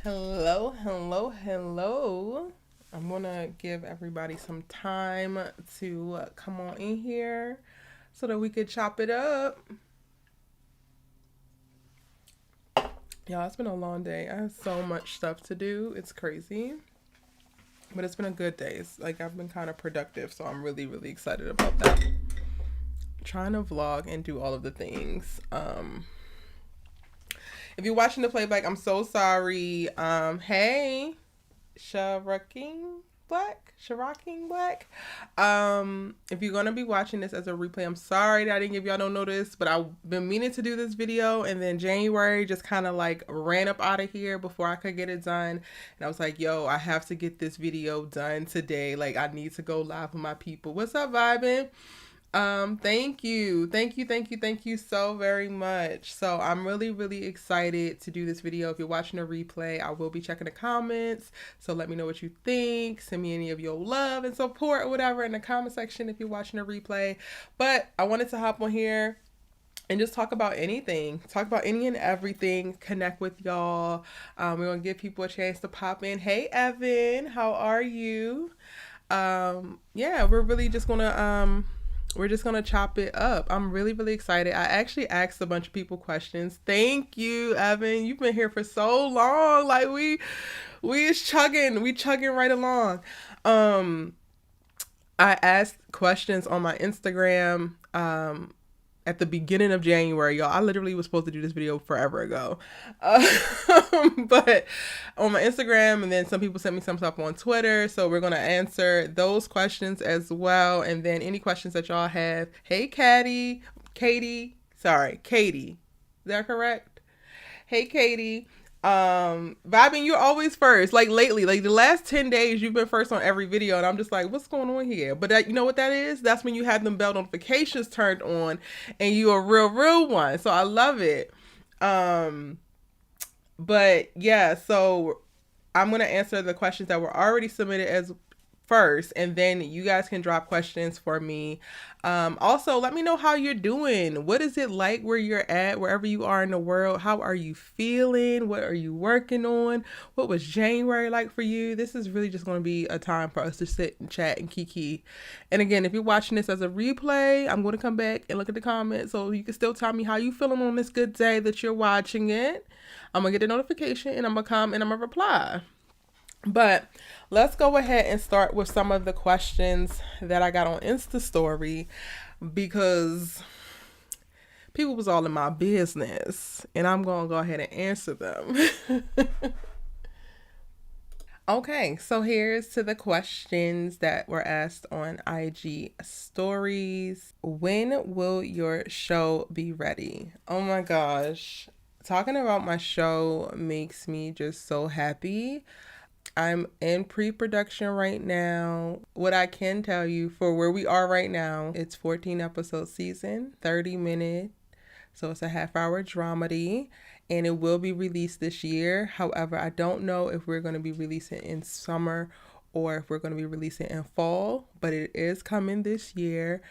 Hello, hello, hello. I'm gonna give everybody some time to come on in here so that we could chop it up. Y'all, it's been a long day. I have so much stuff to do. It's crazy. But it's been a good day. Like I've been kind of productive, so I'm really, really excited about that. Trying to vlog and do all of the things. If you're watching the playback, I'm so sorry. Hey, Sharaking Black. If you're gonna be watching this as a replay, I'm sorry that I didn't give y'all no notice, but I've been meaning to do this video, and then January just kind of like ran up out of here before I could get it done, and I was like, yo, I have to get this video done today. Like, I need to go live with my people. What's up, vibing? Thank you. Thank you so very much. So I'm really, really excited to do this video. If you're watching a replay, I will be checking the comments. So let me know what you think. Send me any of your love and support or whatever in the comment section if you're watching a replay. But I wanted to hop on here and just talk about anything. Talk about any and everything. Connect with y'all. We're going to give people a chance to pop in. Hey, Evan. How are you? Yeah, we're really just going to... we're just going to chop it up. I'm really, really excited. I actually asked a bunch of people questions. Thank you, Evan. You've been here for so long. Like we is chugging. We chugging right along. I asked questions on my Instagram at the beginning of January, y'all. I literally was supposed to do this video forever ago. But on my Instagram, and then some people sent me some stuff on Twitter. So we're going to answer those questions as well. And then any questions that y'all have. Hey, Katie. Is that correct? Hey, Katie. Vibing, you're always first. Like lately, like the last 10 days, you've been first on every video, and I'm just like, what's going on here? But that, you know what that is? That's when you have them bell notifications turned on, and you're a real one. So I love it. But yeah, so I'm gonna answer the questions that were already submitted as first, and then you guys can drop questions for me. Also, let me know how you're doing. What is it like where you're at, wherever you are in the world? How are you feeling? What are you working on? What was January like for you? This is really just going to be a time for us to sit and chat and kiki. And again, if you're watching this as a replay, I'm going to come back and look at the comments so you can still tell me how you feeling on this good day that you're watching it. I'm going to get the notification, and I'm going to come and I'm going to reply. But let's go ahead and start with some of the questions that I got on Insta story, because people was all in my business, and I'm going to go ahead and answer them. Okay, so here's to the questions that were asked on IG stories. When will your show be ready? Oh my gosh. Talking about my show makes me just so happy. I'm in pre-production right now. What I can tell you for where we are right now, it's 14 episode season, 30 minute. So it's a half-hour dramedy, and it will be released this year. However, I don't know if we're going to be releasing in summer or if we're going to be releasing in fall, but it is coming this year.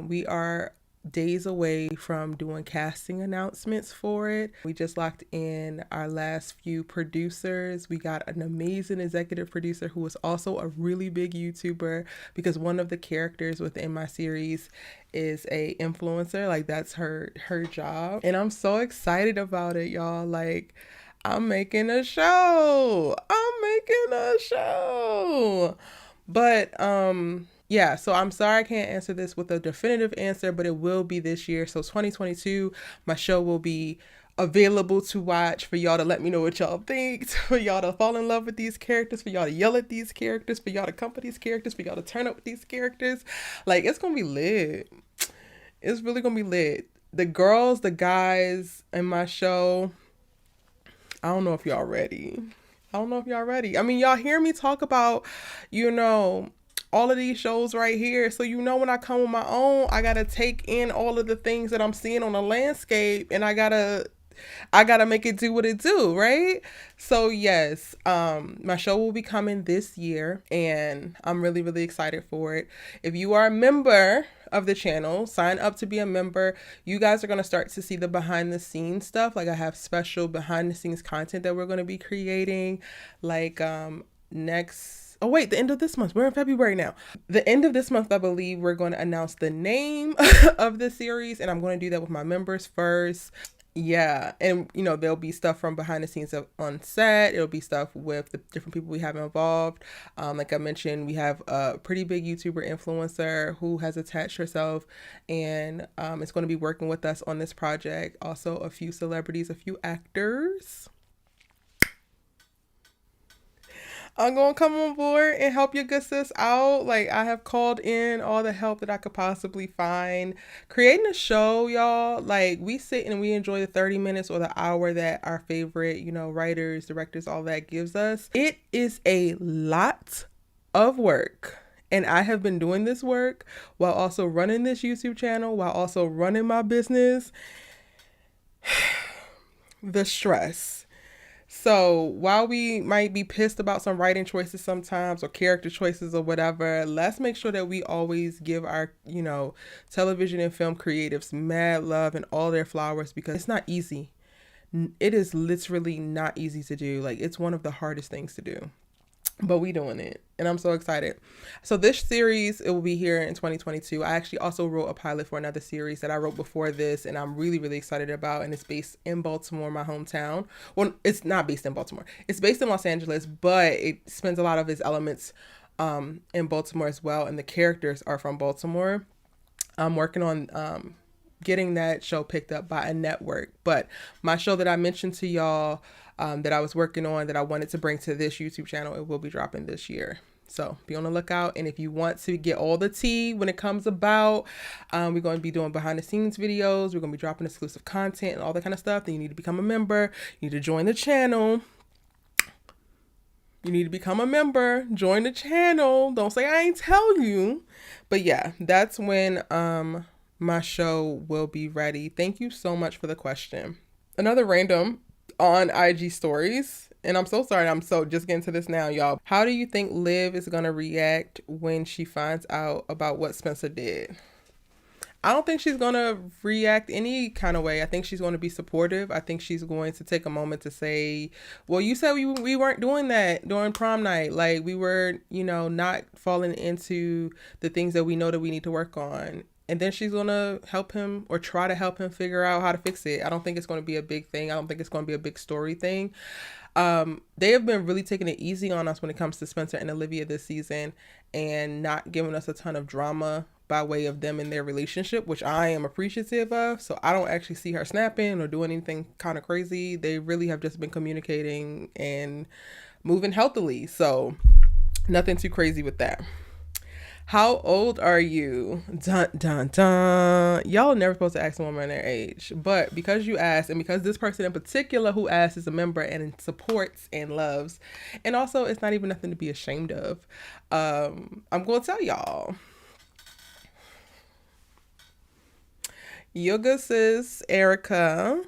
We are days away from doing casting announcements for it. We just locked in our last few producers. We got an amazing executive producer who is also a really big YouTuber, because one of the characters within my series is a influencer. Like, that's her job, and I'm so excited about it, y'all. Like, I'm making a show. But yeah, so I'm sorry I can't answer this with a definitive answer, but it will be this year. So 2022, my show will be available to watch, for y'all to let me know what y'all think, for y'all to fall in love with these characters, for y'all to yell at these characters, for y'all to come for these characters, for y'all to turn up with these characters. Like, it's going to be lit. It's really going to be lit. The girls, the guys in my show, I don't know if y'all ready. I mean, y'all hear me talk about, all of these shows right here. So, when I come on my own, I got to take in all of the things that I'm seeing on the landscape, and I got to I gotta make it do what it do, right? So yes, my show will be coming this year, and I'm really, really excited for it. If you are a member of the channel, sign up to be a member. You guys are gonna start to see the behind the scenes stuff. Like I have special behind the scenes content that we're gonna be creating, like next. Oh wait, the end of this month. We're in February now. The end of this month, I believe we're going to announce the name of the series, and I'm going to do that with my members first. Yeah, and you know, there'll be stuff from behind the scenes on set. It'll be stuff with the different people we have involved. Like I mentioned, we have a pretty big YouTuber influencer who has attached herself and is going to be working with us on this project. Also, a few celebrities, a few actors. I'm going to come on board and help your good sis out. Like, I have called in all the help that I could possibly find. Creating a show, y'all, like, we sit and we enjoy the 30 minutes or the hour that our favorite, you know, writers, directors, all that gives us. It is a lot of work. And I have been doing this work while also running this YouTube channel, while also running my business. The stress. So while we might be pissed about some writing choices sometimes or character choices or whatever, let's make sure that we always give our, you know, television and film creatives mad love and all their flowers, because it's not easy. It is literally not easy to do. Like, it's one of the hardest things to do. But we doing it, and I'm so excited. So this series, it will be here in 2022. I actually also wrote a pilot for another series that I wrote before this, and I'm really, really excited about, and it's based in Baltimore, my hometown. Well, it's not based in Baltimore. It's based in Los Angeles, but it spends a lot of its elements in Baltimore as well, and the characters are from Baltimore. I'm working on getting that show picked up by a network, but my show that I mentioned to y'all that I was working on, that I wanted to bring to this YouTube channel, it will be dropping this year. So be on the lookout. And if you want to get all the tea when it comes about, we're going to be doing behind the scenes videos. We're going to be dropping exclusive content and all that kind of stuff. Then you need to become a member. You need to join the channel. You need to become a member. Join the channel. Don't say I ain't tell you. But yeah, that's when my show will be ready. Thank you so much for the question. Another random on IG stories, and I'm so sorry, I'm so just getting to this now, y'all. How do you think Liv is gonna react when she finds out about what Spencer did? I don't think she's gonna react any kind of way. I think she's going to be supportive. I think she's going to take a moment to say, well, you said we weren't doing that during prom night. Like, we were, you know, not falling into the things that we know that we need to work on. And then she's going to help him, or try to help him figure out how to fix it. I don't think it's going to be a big thing. I don't think it's going to be a big story thing. They have been really taking it easy on us when it comes to Spencer and Olivia this season, and not giving us a ton of drama by way of them and their relationship, which I am appreciative of. So I don't actually see her snapping or doing anything kind of crazy. They really have just been communicating and moving healthily. So nothing too crazy with that. How old are you? Dun, dun, dun. Y'all are never supposed to ask a woman their age. But because you asked, and because this person in particular who asked is a member and supports and loves, and also it's not even nothing to be ashamed of, I'm going to tell y'all. Your good sis, Erica,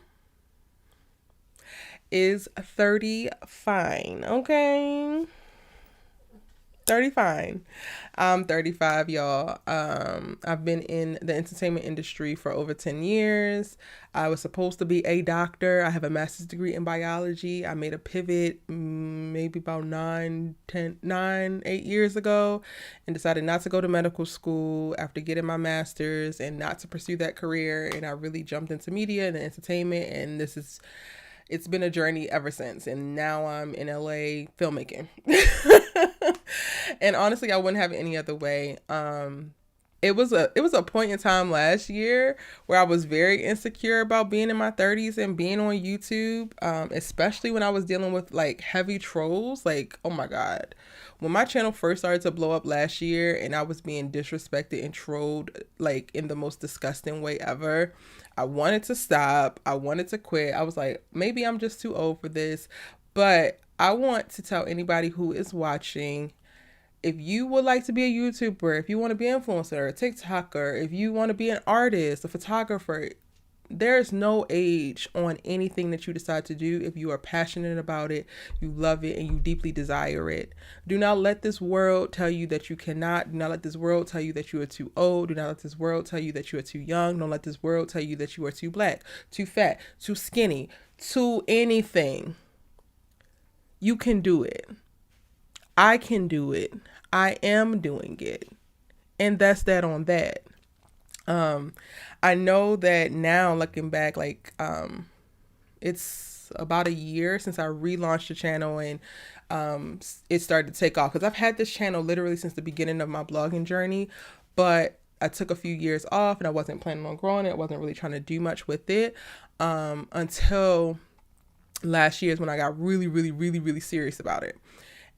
is 30 fine, okay? 30 fine. I'm 35, y'all. I've been in the entertainment industry for over 10 years. I was supposed to be a doctor. I have a master's degree in biology. I made a pivot maybe about 8 years ago, and decided not to go to medical school after getting my master's, and not to pursue that career. And I really jumped into media and entertainment, and it's been a journey ever since. And now I'm in LA filmmaking. And honestly, I wouldn't have it any other way. It was a point in time last year where I was very insecure about being in my 30s and being on YouTube, especially when I was dealing with like heavy trolls. Like, oh my God. When my channel first started to blow up last year and I was being disrespected and trolled like in the most disgusting way ever, I wanted to stop. I wanted to quit. I was like, maybe I'm just too old for this. But I want to tell anybody who is watching, if you would like to be a YouTuber, if you want to be an influencer, a TikToker, if you want to be an artist, a photographer, there's no age on anything that you decide to do. If you are passionate about it, you love it, and you deeply desire it. Do not let this world tell you that you cannot. Do not let this world tell you that you are too old. Do not let this world tell you that you are too young. Don't let this world tell you that you are too black, too fat, too skinny, too anything. You can do it. I can do it. I am doing it. And that's that on that. I know that now looking back, like, it's about a year since I relaunched the channel, and it started to take off, because I've had this channel literally since the beginning of my blogging journey, but I took a few years off and I wasn't planning on growing it. I wasn't really trying to do much with it until last year is when I got really serious about it.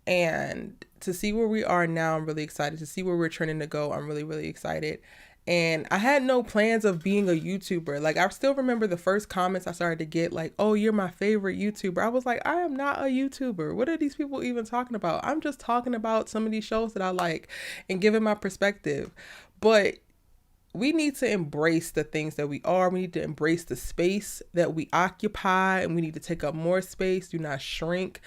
And to see where we are now, I'm really excited. To see where we're trending to go, I'm really excited. And I had no plans of being a YouTuber. Like, I still remember the first comments I started to get, like, oh, you're my favorite YouTuber. I was like, I am not a YouTuber. What are these people even talking about? I'm just talking about some of these shows that I like and giving my perspective. But we need to embrace the things that we are. We need to embrace the space that we occupy, and we need to take up more space. Do not shrink.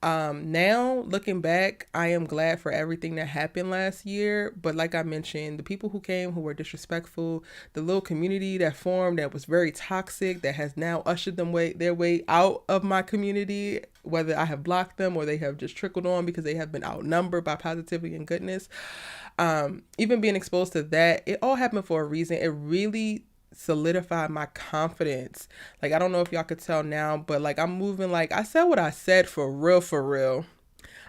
Now looking back, I am glad for everything that happened last year. But like I mentioned, the people who came who were disrespectful, the little community that formed that was very toxic, that has now ushered them their way out of my community, whether I have blocked them or they have just trickled on because they have been outnumbered by positivity and goodness. Even being exposed to that, it all happened for a reason. It really solidified my confidence. Like, I don't know if y'all could tell now, but like, I'm moving, like, I said what I said for real.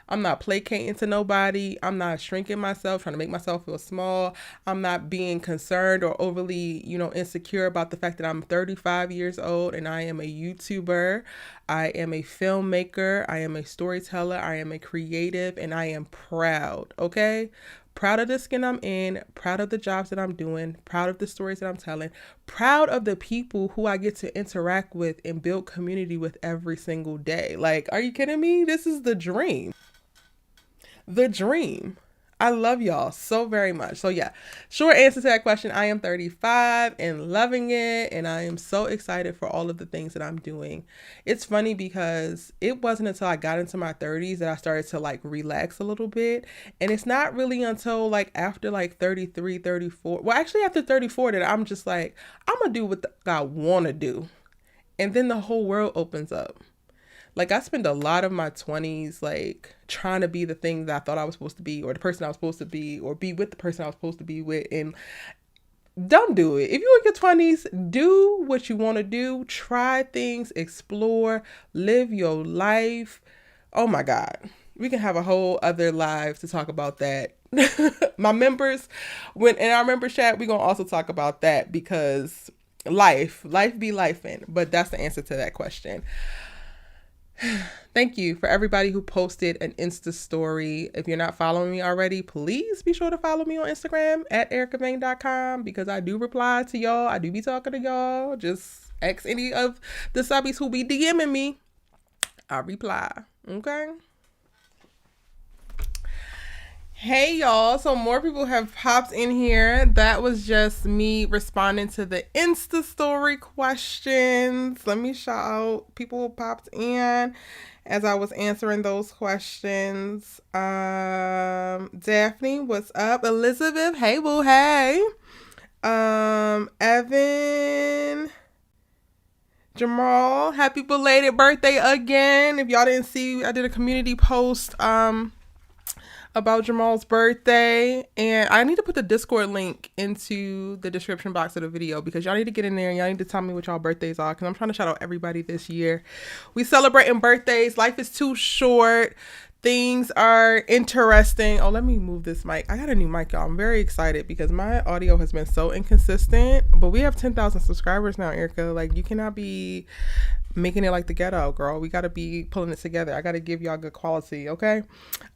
I'm not placating to nobody. I'm not shrinking myself, trying to make myself feel small. I'm not being concerned or overly, insecure about the fact that I'm 35 years old and I am a YouTuber. I am a filmmaker. I am a storyteller. I am a creative, and I am proud. Okay? Proud of the skin I'm in, proud of the jobs that I'm doing, proud of the stories that I'm telling, proud of the people who I get to interact with and build community with every single day. Like, are you kidding me? This is the dream. The dream. I love y'all so very much. So yeah, short answer to that question, I am 35 and loving it, and I am so excited for all of the things that I'm doing. It's funny because it wasn't until I got into my 30s that I started to like relax a little bit, and it's not really until like after like 33, 34, well actually after 34 that I'm just like, I'm gonna do what I want to do, and then the whole world opens up. Like, I spent a lot of my 20s, like, trying to be the thing that I thought I was supposed to be, or the person I was supposed to be, or be with the person I was supposed to be with. And don't do it. If you're in your 20s, do what you want to do. Try things, explore, live your life. Oh my God. We can have a whole other live to talk about that. My members, when in our member chat, we're going to also talk about that, because life be lifing. But that's the answer to that question. Thank you for everybody who posted an Insta story. If you're not following me already, please be sure to follow me on Instagram at EricaVain.com, because I do reply to y'all. I do be talking to y'all. Just ask any of the subbies who be DMing me. I reply. Okay. Hey y'all, so more people have popped in here. That was just me responding to the Insta story questions. Let me shout out people who popped in as I was answering those questions. Daphne, what's up? Elizabeth, hey boo, hey. Evan, Jamal, happy belated birthday again. If y'all didn't see, I did a community post about Jamal's birthday, and I need to put the Discord link into the description box of the video, because y'all need to get in there and y'all need to tell me what y'all birthdays are, because I'm trying to shout out everybody this year. We celebrating birthdays. Life is too short. Things are interesting. Oh, let me move this mic. I got a new mic, y'all. I'm very excited because my audio has been so inconsistent, but we have 10,000 subscribers now, Erica. Like, you cannot be making it like the ghetto, girl. We got to be pulling it together. I got to give y'all good quality, okay?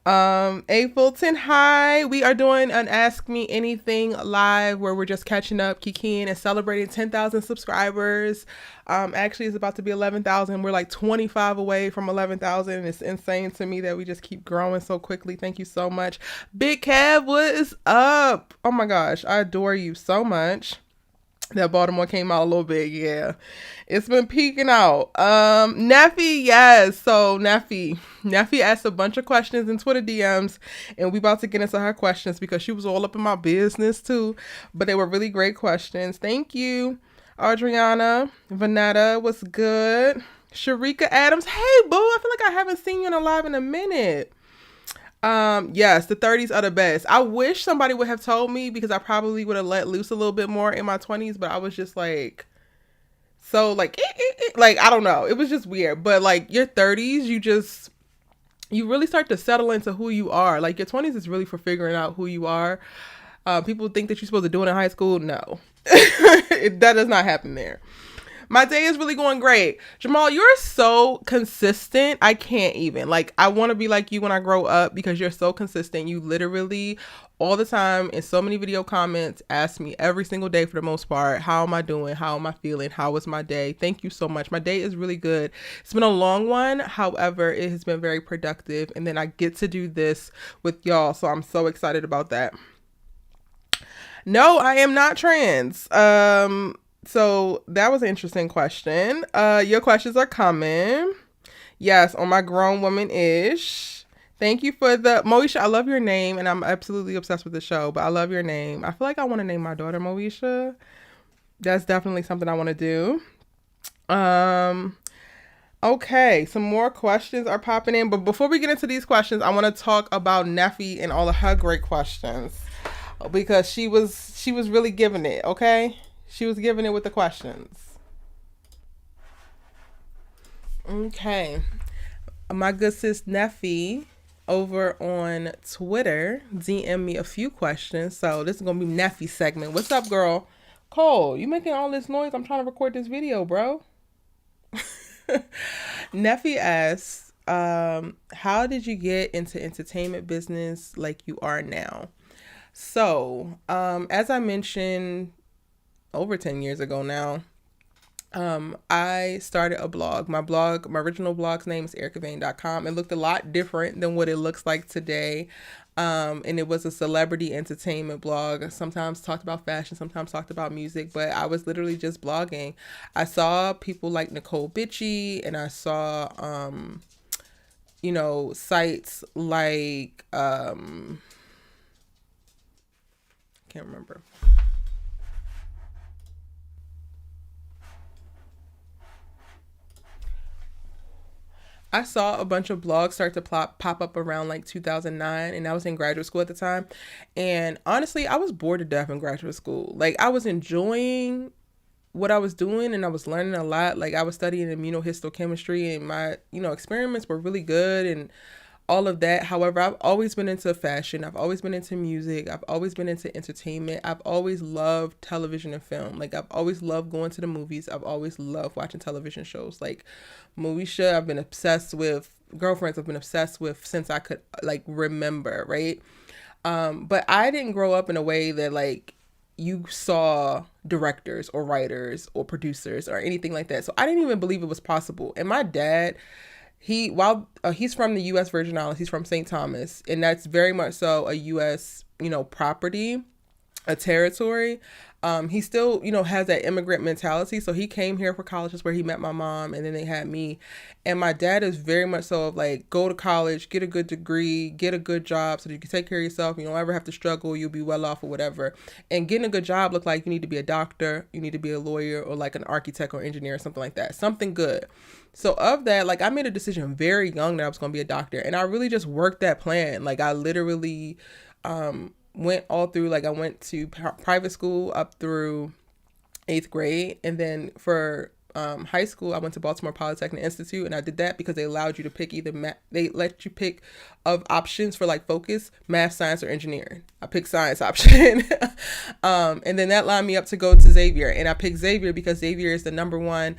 A Fulton, hi. We are doing an Ask Me Anything live where we're just catching up, kikiing, and celebrating 10,000 subscribers. Actually, it's about to be 11,000. We're like 25 away from 11,000. It's insane to me that we just keep growing so quickly. Thank you so much. Big Kev, what is up? Oh my gosh, I adore you so much. That Baltimore came out a little bit, yeah. It's been peeking out. Neffy, yes. So Neffy asked a bunch of questions in Twitter DMs, and we about to get into her questions because she was all up in my business too. But they were really great questions. Thank you, Adriana. Vanetta was good. Sharika Adams, hey boo, I feel like I haven't seen you in a live in a minute. Yes, the 30s are the best. I wish somebody would have told me because I probably would have let loose a little bit more in my 20s, but I was just like, so like, like, I don't know. It was just weird. But like your 30s, you really start to settle into who you are. Like your 20s is really for figuring out who you are. People think that you're supposed to do it in high school. No, that does not happen there. My day is really going great. Jamal, you're so consistent. I can't even. Like, I want to be like you when I grow up because you're so consistent. You literally, all the time, in so many video comments, ask me every single day for the most part, how am I doing? How am I feeling? How was my day? Thank you so much. My day is really good. It's been a long one. However, it has been very productive. And then I get to do this with y'all. So I'm so excited about that. No, I am not trans. So that was an interesting question. Your questions are coming. Yes, on my grown woman ish. Thank you for the Moesha. I love your name, and I'm absolutely obsessed with the show. But I love your name. I feel like I want to name my daughter Moesha. That's definitely something I want to do. Okay, some more questions are popping in. But before we get into these questions, I want to talk about Neffy and all of her great questions because she was really giving it. Okay. She was giving it with the questions. Okay. My good sis Neffy over on Twitter DM me a few questions. So this is going to be Neffy's segment. What's up, girl? Cole, you making all this noise? I'm trying to record this video, bro. Neffy asks, how did you get into entertainment business like you are now? So, as I mentioned over 10 years ago now, I started a blog. My original blog's name is EricaVain.com. It looked a lot different than what it looks like today. And it was a celebrity entertainment blog. Sometimes talked about fashion, sometimes talked about music, but I was literally just blogging. I saw people like Nicole Bitchie, and I saw, sites like, can't remember. I saw a bunch of blogs start to pop up around like 2009, and I was in graduate school at the time. And honestly, I was bored to death in graduate school. Like, I was enjoying what I was doing, and I was learning a lot. Like, I was studying immunohistochemistry, and my, experiments were really good and all of that. However, I've always been into fashion. I've always been into music. I've always been into entertainment. I've always loved television and film. Like, I've always loved going to the movies. I've always loved watching television shows. Like, Moesha, I've been obsessed with. Girlfriends, I've been obsessed with since I could, like, remember, right? But I didn't grow up in a way that, like, you saw directors or writers or producers or anything like that. So I didn't even believe it was possible. And my dad, he's from the U.S. Virgin Islands, he's from St. Thomas, and that's very much so a U.S. Property, a territory. He still has that immigrant mentality. So he came here for college, is where he met my mom, and then they had me. And my dad is very much so of like, go to college, get a good degree, get a good job so that you can take care of yourself. You don't ever have to struggle. You'll be well off or whatever. And getting a good job look like you need to be a doctor, you need to be a lawyer, or like an architect or engineer or something like that. Something good. So of that, like, I made a decision very young that I was going to be a doctor. And I really just worked that plan. Like, I literally went all through, like, I went to private school up through 8th grade. And then for high school, I went to Baltimore Polytechnic Institute. And I did that because they allowed you to pick they let you pick of options for like focus, math, science, or engineering. I picked science option. And then that lined me up to go to Xavier. And I picked Xavier because Xavier is the number one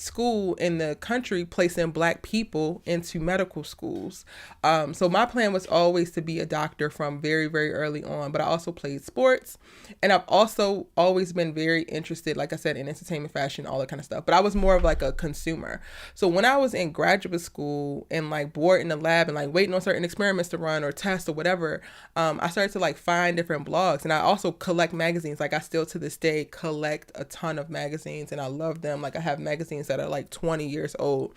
school in the country placing Black people into medical schools. So my plan was always to be a doctor from very, very early on, but I also played sports, and I've also always been very interested, like I said, in entertainment, fashion, all that kind of stuff, but I was more of like a consumer. So when I was in graduate school and like bored in the lab and like waiting on certain experiments to run or tests or whatever, I started to like find different blogs, and I also collect magazines. Like I still to this day collect a ton of magazines, and I love them. Like I have magazines that are like 20 years old.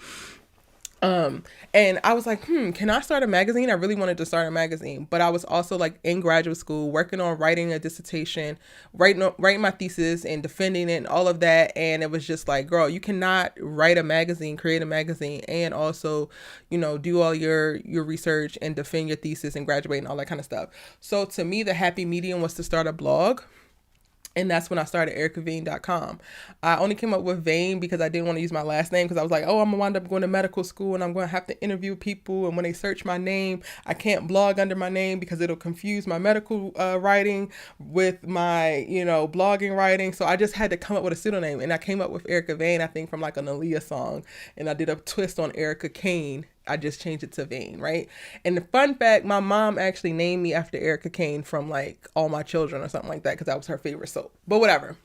And I was like, can I start a magazine? I really wanted to start a magazine, but I was also like in graduate school working on writing a dissertation, writing my thesis and defending it and all of that. And it was just like, girl, you cannot write a magazine, create a magazine, and also, you know, do all your research and defend your thesis and graduate and all that kind of stuff. So to me, the happy medium was to start a blog. And that's when I started EricaVain.com. I only came up with Vain because I didn't want to use my last name, because I was like, oh, I'm going to wind up going to medical school and I'm going to have to interview people. And when they search my name, I can't blog under my name because it'll confuse my medical writing with my, you know, blogging writing. So I just had to come up with a pseudonym. And I came up with Erica Vain, I think from like an Aaliyah song. And I did a twist on Erica Kane. I just changed it to Vain, right? And the fun fact, my mom actually named me after Erica Kane from like All My Children or something like that, because that was her favorite soap. But whatever.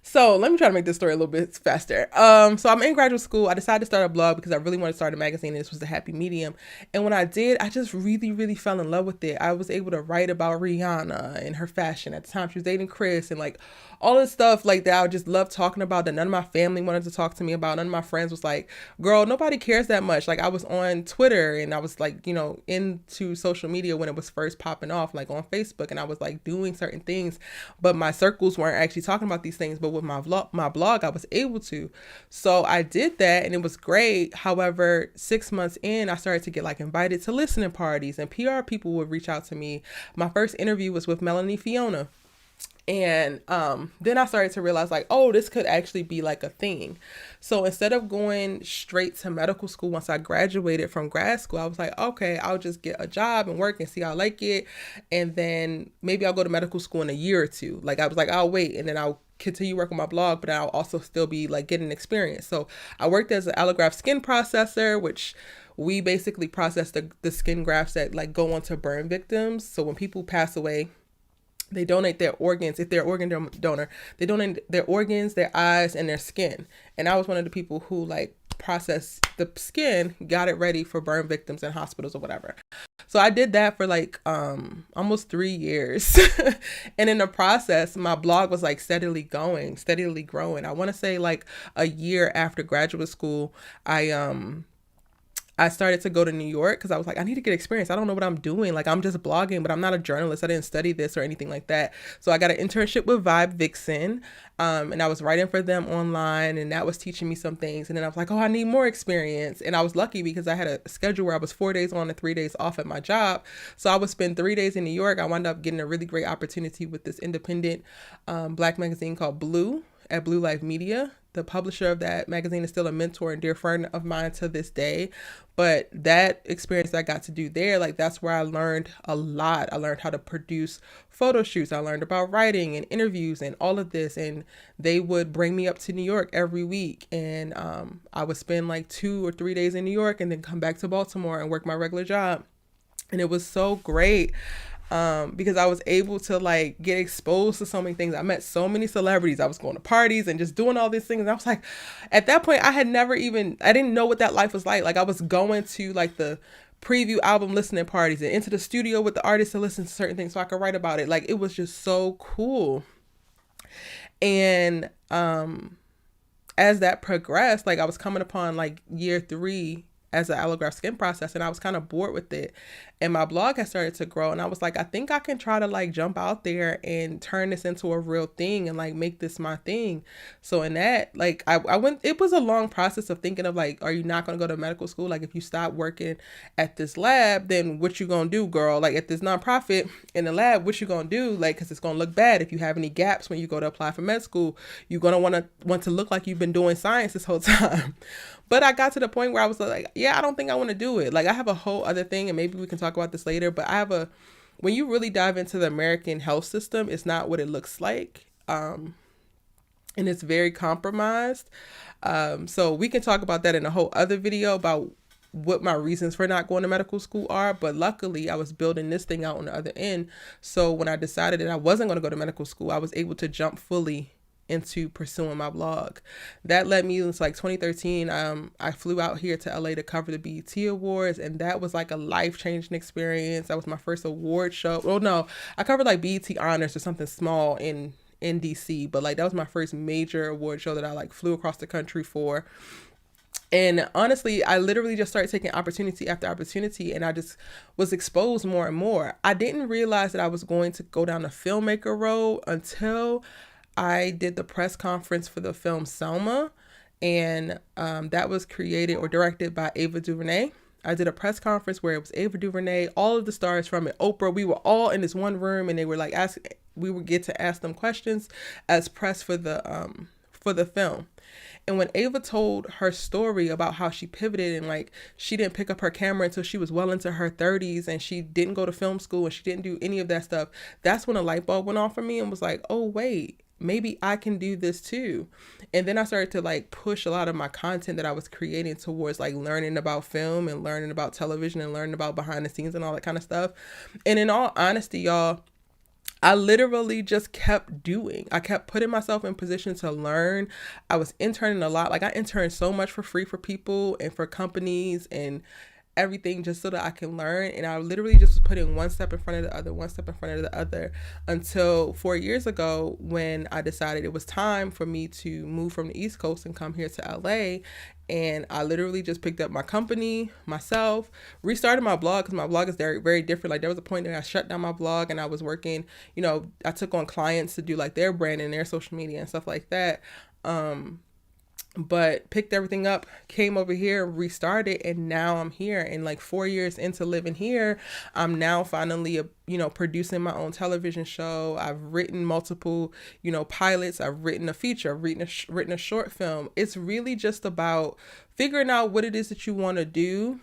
So let me try to make this story a little bit faster. So I'm in graduate school. I decided to start a blog because I really wanted to start a magazine, and this was the happy medium. And when I did, I just really, really fell in love with it. I was able to write about Rihanna and her fashion. At the time, she was dating Chris, and like all this stuff like that. I just loved talking about that. None of my family wanted to talk to me about. None of my friends was like, girl, nobody cares that much. Like I was on Twitter, and I was like, you know, into social media when it was first popping off, like on Facebook, and I was like doing certain things, but my circles weren't actually talking about these things. But with my blog, I was able to. So I did that, and it was great. However, 6 months in, I started to get like invited to listening parties, and PR people would reach out to me. My first interview was with Melanie Fiona. And then I started to realize like, oh, this could actually be like a thing. So instead of going straight to medical school, once I graduated from grad school, I was like, okay, I'll just get a job and work and see how I like it. And then maybe I'll go to medical school in a year or two. Like I was like, I'll wait, and then I'll continue working my blog, but I'll also still be like getting experience. So I worked as an allograft skin processor, which we basically process the skin grafts that like go onto burn victims. So when people pass away, they donate their organs. If they're an organ donor, they donate their organs, their eyes, and their skin. And I was one of the people who like processed the skin, got it ready for burn victims in hospitals or whatever. So I did that for like almost 3 years. And in the process, my blog was like steadily growing. I want to say like a year after graduate school, I started to go to New York because I was like, I need to get experience. I don't know what I'm doing. Like, I'm just blogging, but I'm not a journalist. I didn't study this or anything like that. So I got an internship with Vibe Vixen, and I was writing for them online, and that was teaching me some things. And then I was like, oh, I need more experience. And I was lucky because I had a schedule where I was 4 days on and 3 days off at my job. So I would spend 3 days in New York. I wound up getting a really great opportunity with this independent Black magazine called Blue at Blue Life Media. The publisher of that magazine is still a mentor and dear friend of mine to this day. But that experience that I got to do there, like that's where I learned a lot. I learned how to produce photo shoots. I learned about writing and interviews and all of this. And they would bring me up to New York every week. And I would spend like 2 or 3 days in New York and then come back to Baltimore and work my regular job. And it was so great. Because I was able to like get exposed to so many things. I met so many celebrities. I was going to parties and just doing all these things. And I was like, at that point, I didn't know what that life was like. Like I was going to like the preview album listening parties and into the studio with the artists to listen to certain things so I could write about it. Like it was just so cool. And as that progressed, like I was coming upon like year 3 as an allograft skin process, and I was kind of bored with it. And my blog had started to grow, and I was like, I think I can try to like jump out there and turn this into a real thing and like make this my thing. So in that, like I went, it was a long process of thinking of like, are you not going to go to medical school? Like if you stop working at this lab, then what you going to do, girl? Like at this nonprofit in the lab, what you going to do? Like, cause it's going to look bad. If you have any gaps when you go to apply for med school, you're going to want to look like you've been doing science this whole time. But I got to the point where I was like, yeah, I don't think I want to do it. Like I have a whole other thing, and maybe we can talk about this later, but when you really dive into the American health system, it's not what it looks like. and it's very compromised. So we can talk about that in a whole other video about what my reasons for not going to medical school are. But luckily I was building this thing out on the other end. So when I decided that I wasn't going to go to medical school, I was able to jump fully into pursuing my blog. That led me, it's like 2013. I flew out here to LA to cover the BET Awards, and that was like a life-changing experience. That was my first award show. Well, no, I covered like BET Honors or something small in DC, but like that was my first major award show that I like flew across the country for. And honestly, I literally just started taking opportunity after opportunity, and I just was exposed more and more. I didn't realize that I was going to go down the filmmaker road until I did the press conference for the film Selma, and that was created or directed by Ava DuVernay. I did a press conference where it was Ava DuVernay, all of the stars from it, Oprah. We were all in this one room, and they were like we would get to ask them questions as press for the film. And when Ava told her story about how she pivoted and like she didn't pick up her camera until she was well into her 30s, and she didn't go to film school and she didn't do any of that stuff, that's when a light bulb went off for me and was like, oh wait, maybe I can do this too. And then I started to like push a lot of my content that I was creating towards like learning about film and learning about television and learning about behind the scenes and all that kind of stuff. And in all honesty, y'all, I literally just kept doing. I kept putting myself in position to learn. I was interning a lot. Like I interned so much for free for people and for companies and everything, just so that I can learn. And I literally just was putting one step in front of the other, one step in front of the other, until 4 years ago when I decided it was time for me to move from the East Coast and come here to LA. And I literally just picked up my company, myself, restarted my blog, because my blog is very, very different. Like there was a point that I shut down my blog and I was working, I took on clients to do like their brand and their social media and stuff like that. But picked everything up, came over here, restarted, and now I'm here. And like 4 years into living here, I'm now finally, producing my own television show. I've written multiple, pilots. I've written a feature. I've written a short film. It's really just about figuring out what it is that you want to do,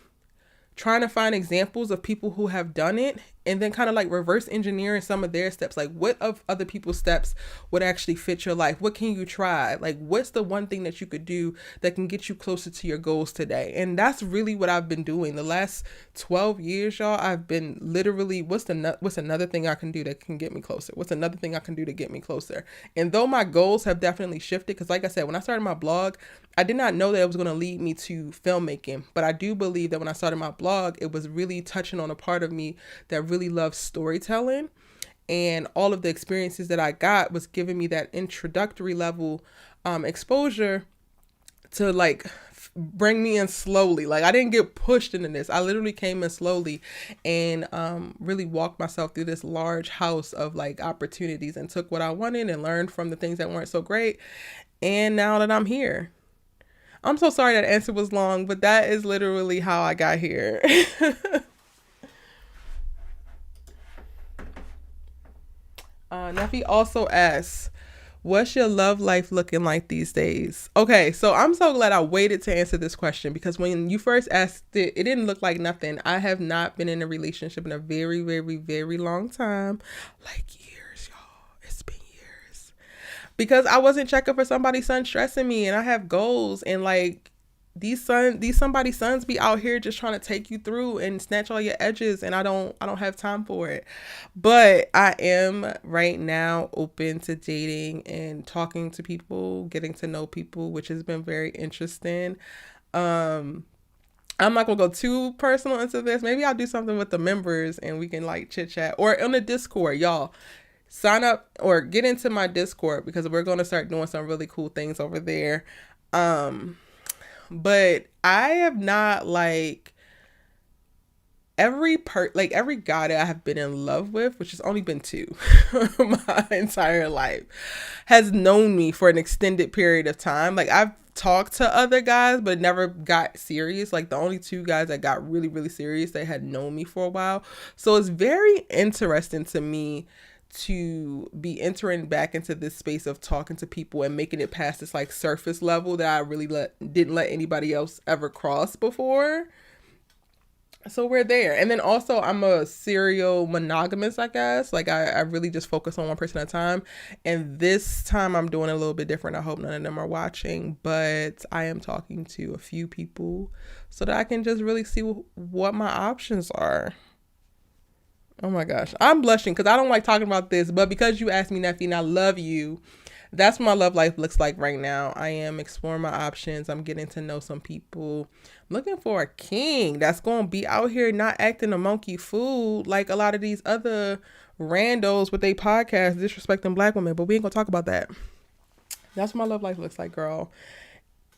trying to find examples of people who have done it, and then kind of like reverse engineering some of their steps. Like what of other people's steps would actually fit your life? What can you try? Like what's the one thing that you could do that can get you closer to your goals today? And that's really what I've been doing the last 12 years, y'all. I've been literally, what's another thing I can do that can get me closer? What's another thing I can do to get me closer? And though my goals have definitely shifted, because like I said, when I started my blog, I did not know that it was going to lead me to filmmaking, but I do believe that when I started my blog, it was really touching on a part of me that really loves storytelling, and all of the experiences that I got was giving me that introductory level exposure to like bring me in slowly. Like I didn't get pushed into this. I literally came in slowly and really walked myself through this large house of like opportunities and took what I wanted and learned from the things that weren't so great. And now that I'm here, I'm so sorry that answer was long, but that is literally how I got here. Neffy also asks, what's your love life looking like these days? Okay, so I'm so glad I waited to answer this question, because when you first asked it, it didn't look like nothing. I have not been in a relationship in a very, very, very long time. Like years, y'all. It's been years. Because I wasn't checking for somebody's son stressing me, and I have goals, and like these somebody's sons be out here just trying to take you through and snatch all your edges, and I don't have time for it. But I am right now open to dating and talking to people, getting to know people, which has been very interesting. I'm not gonna go too personal into this. Maybe I'll do something with the members and we can like chit chat, or on the Discord. Y'all sign up or get into my Discord, because we're gonna start doing some really cool things over there. But I have not like every guy that I have been in love with, which has only been 2 my entire life, has known me for an extended period of time. Like I've talked to other guys, but never got serious. Like the only 2 guys that got really, really serious, they had known me for a while. So it's very interesting to me to be entering back into this space of talking to people and making it past this like surface level that I really didn't let anybody else ever cross before. So we're there. And then also I'm a serial monogamous, I guess. Like I really just focus on one person at a time. And this time I'm doing a little bit different. I hope none of them are watching, but I am talking to a few people so that I can just really see what my options are. Oh my gosh. I'm blushing because I don't like talking about this, but because you asked me, Neffy, and I love you, that's what my love life looks like right now. I am exploring my options. I'm getting to know some people. I'm looking for a king that's going to be out here not acting a monkey fool like a lot of these other randos with their podcasts disrespecting black women. But we ain't going to talk about that. That's what my love life looks like, girl.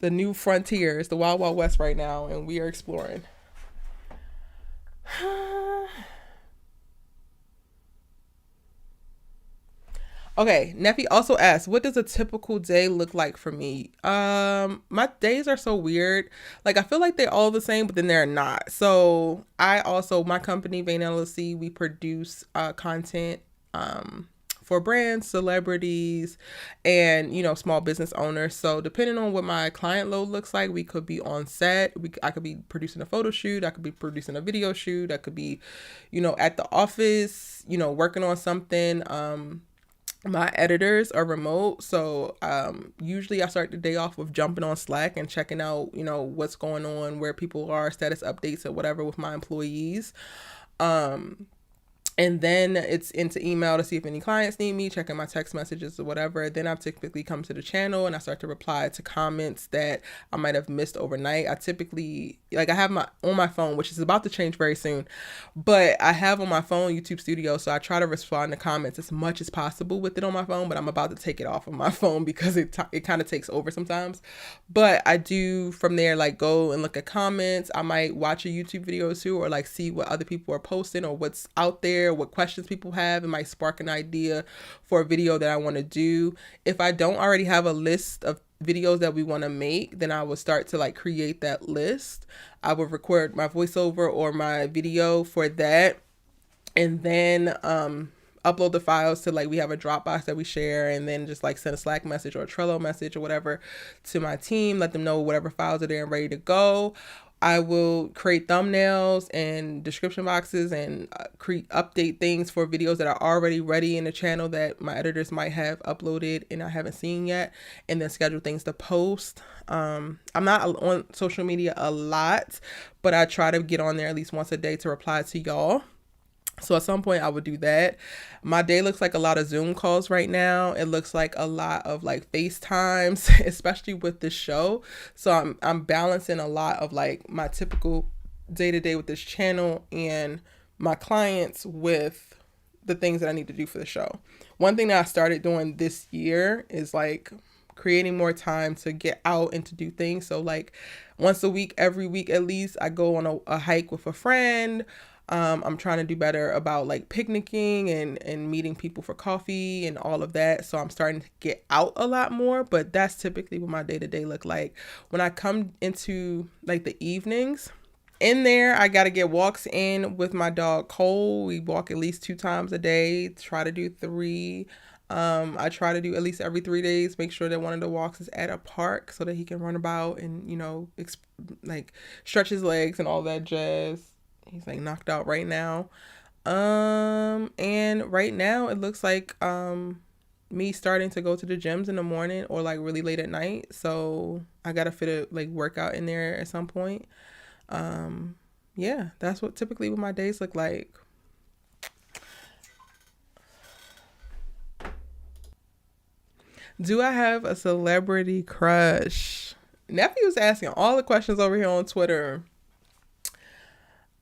The new frontier is the wild, wild west right now, and we are exploring. Okay, Neffy also asked, what does a typical day look like for me? My days are so weird. Like I feel like they're all the same, but then they're not. So my company, Vain LLC, we produce content for brands, celebrities, and small business owners. So depending on what my client load looks like, we could be on set. I could be producing a photo shoot. I could be producing a video shoot. I could be, at the office, working on something. My editors are remote, so usually I start the day off with jumping on Slack and checking out what's going on, where people are, status updates or whatever with my employees. And then it's into email to see if any clients need me, checking my text messages or whatever. Then I typically come to the channel and I start to reply to comments that I might have missed overnight. I typically, I have on my phone, which is about to change very soon, but I have on my phone YouTube Studio. So I try to respond to comments as much as possible with it on my phone, but I'm about to take it off of my phone because it kind of takes over sometimes. But I do from there, go and look at comments. I might watch a YouTube video or two, or see what other people are posting or what's out there, what questions people have. It might spark an idea for a video that I want to do. If I don't already have a list of videos that we want to make, then I will start to create that list. I will record my voiceover or my video for that, and then upload the files to we have a Dropbox that we share, and then just send a Slack message or a Trello message or whatever to my team, let them know whatever files are there and ready to go. I will create thumbnails and description boxes and update things for videos that are already ready in the channel that my editors might have uploaded and I haven't seen yet, and then schedule things to post. I'm not on social media a lot, but I try to get on there at least once a day to reply to y'all. So at some point I would do that. My day looks like a lot of Zoom calls right now. It looks like a lot of FaceTimes, especially with this show. So I'm balancing a lot of my typical day-to-day with this channel and my clients with the things that I need to do for the show. One thing that I started doing this year is creating more time to get out and to do things. So once a week, every week at least, I go on a hike with a friend. I'm trying to do better about picnicking and meeting people for coffee and all of that. So I'm starting to get out a lot more, but that's typically what my day-to-day look like. When I come into the evenings, in there, I got to get walks in with my dog Cole. We walk at least 2 times a day, try to do 3. I try to do at least every 3 days, make sure that one of the walks is at a park so that he can run about and, stretch his legs and all that jazz. He's knocked out right now. And right now it looks like me starting to go to the gyms in the morning or really late at night. So I gotta fit a workout in there at some point. Yeah, that's what my days look like. Do I have a celebrity crush? Neffy was asking all the questions over here on Twitter.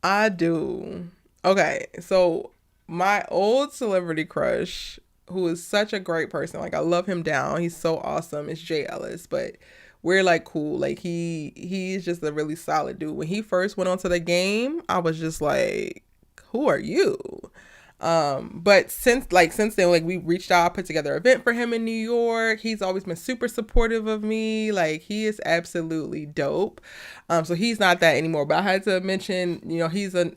I do. Okay, so my old celebrity crush, who is such a great person, I love him down. He's so awesome. It's Jay Ellis, but we're cool. He's just a really solid dude. When he first went onto the game, I was just who are you? But since then, we reached out, put together an event for him in New York. He's always been super supportive of me. He is absolutely dope. So he's not that anymore, but I had to mention, he's an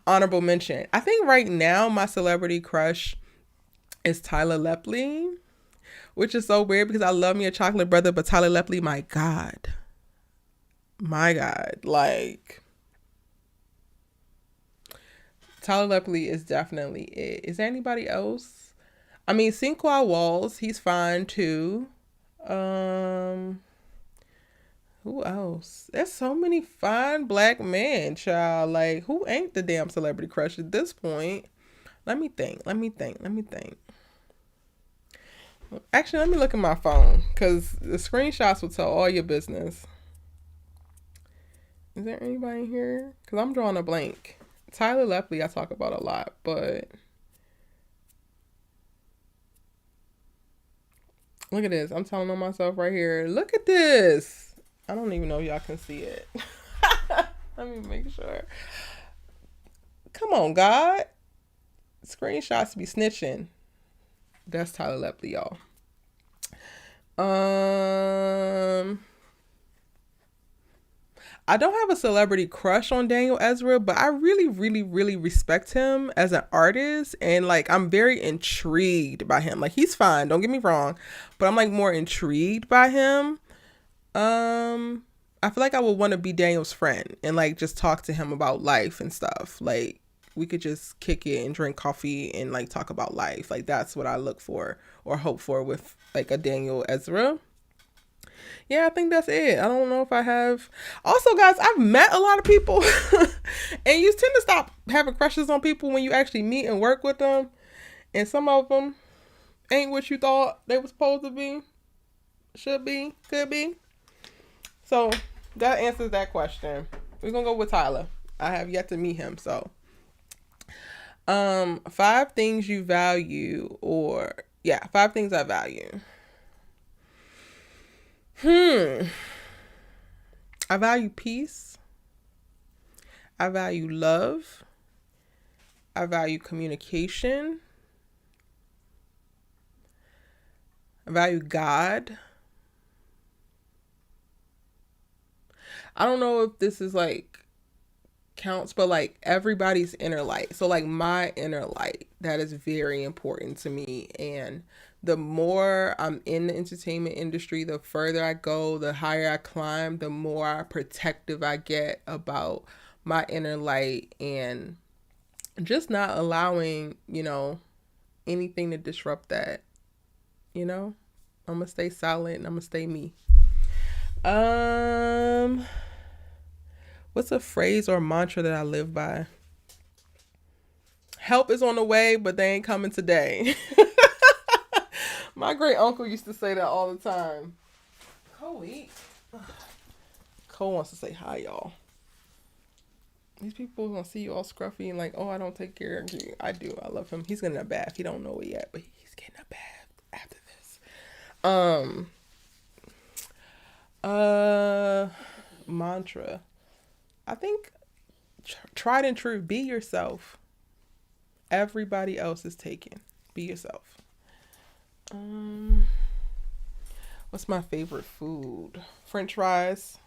honorable mention. I think right now my celebrity crush is Tyler Lepley, which is so weird because I love me a chocolate brother, but Tyler Lepley, my God, Tyler Lepley is definitely it. Is there anybody else? I mean, Cinqua Walls, he's fine too. Um, who else? There's so many fine black men, child. Like, who ain't the damn celebrity crush at this point? Let me think. Actually, let me look at my phone because the screenshots will tell all your business. Is there anybody here? Because I'm drawing a blank. Tyler Lepley I talk about a lot, but look at this. I'm telling on myself right here. Look at this. I don't even know if y'all can see it. Let me make sure. Come on, God. Screenshots be snitching. That's Tyler Lepley, y'all. I don't have a celebrity crush on Daniel Ezra, but I really, really, really respect him as an artist. And like, I'm very intrigued by him. Like, he's fine, don't get me wrong, but I'm like more intrigued by him. I feel like I would want to be Daniel's friend and like just talk to him about life and stuff. Like, we could just kick it and drink coffee and like talk about life. Like, that's what I look for or hope for with like a Daniel Ezra. Yeah, I think that's it. I don't know if I have. Also, guys, I've met a lot of people and you tend to stop having crushes on people when you actually meet and work with them. And some of them ain't what you thought they were supposed to be, should be, could be. So that answers that question. We're going to go with Tyler. I have yet to meet him, so. 5 things you value, or 5 things I value. I value peace. I value love. I value communication. I value God. I don't know if this is like counts, but like everybody's inner light. So like my inner light, that is very important to me. And the more I'm in the entertainment industry, the further I go, the higher I climb, the more protective I get about my inner light and just not allowing, anything to disrupt that. I'm gonna stay silent and I'm gonna stay me. What's a phrase or mantra that I live by? Help is on the way, but they ain't coming today. My great uncle used to say that all the time. Cole wants to say hi, y'all. These people gonna see you all scruffy and like, oh, I don't take care of you. I do. I love him. He's getting a bath. He don't know it yet, but he's getting a bath after this. Mantra. I think tried and true. Be yourself. Everybody else is taken. Be yourself. What's my favorite food? French fries.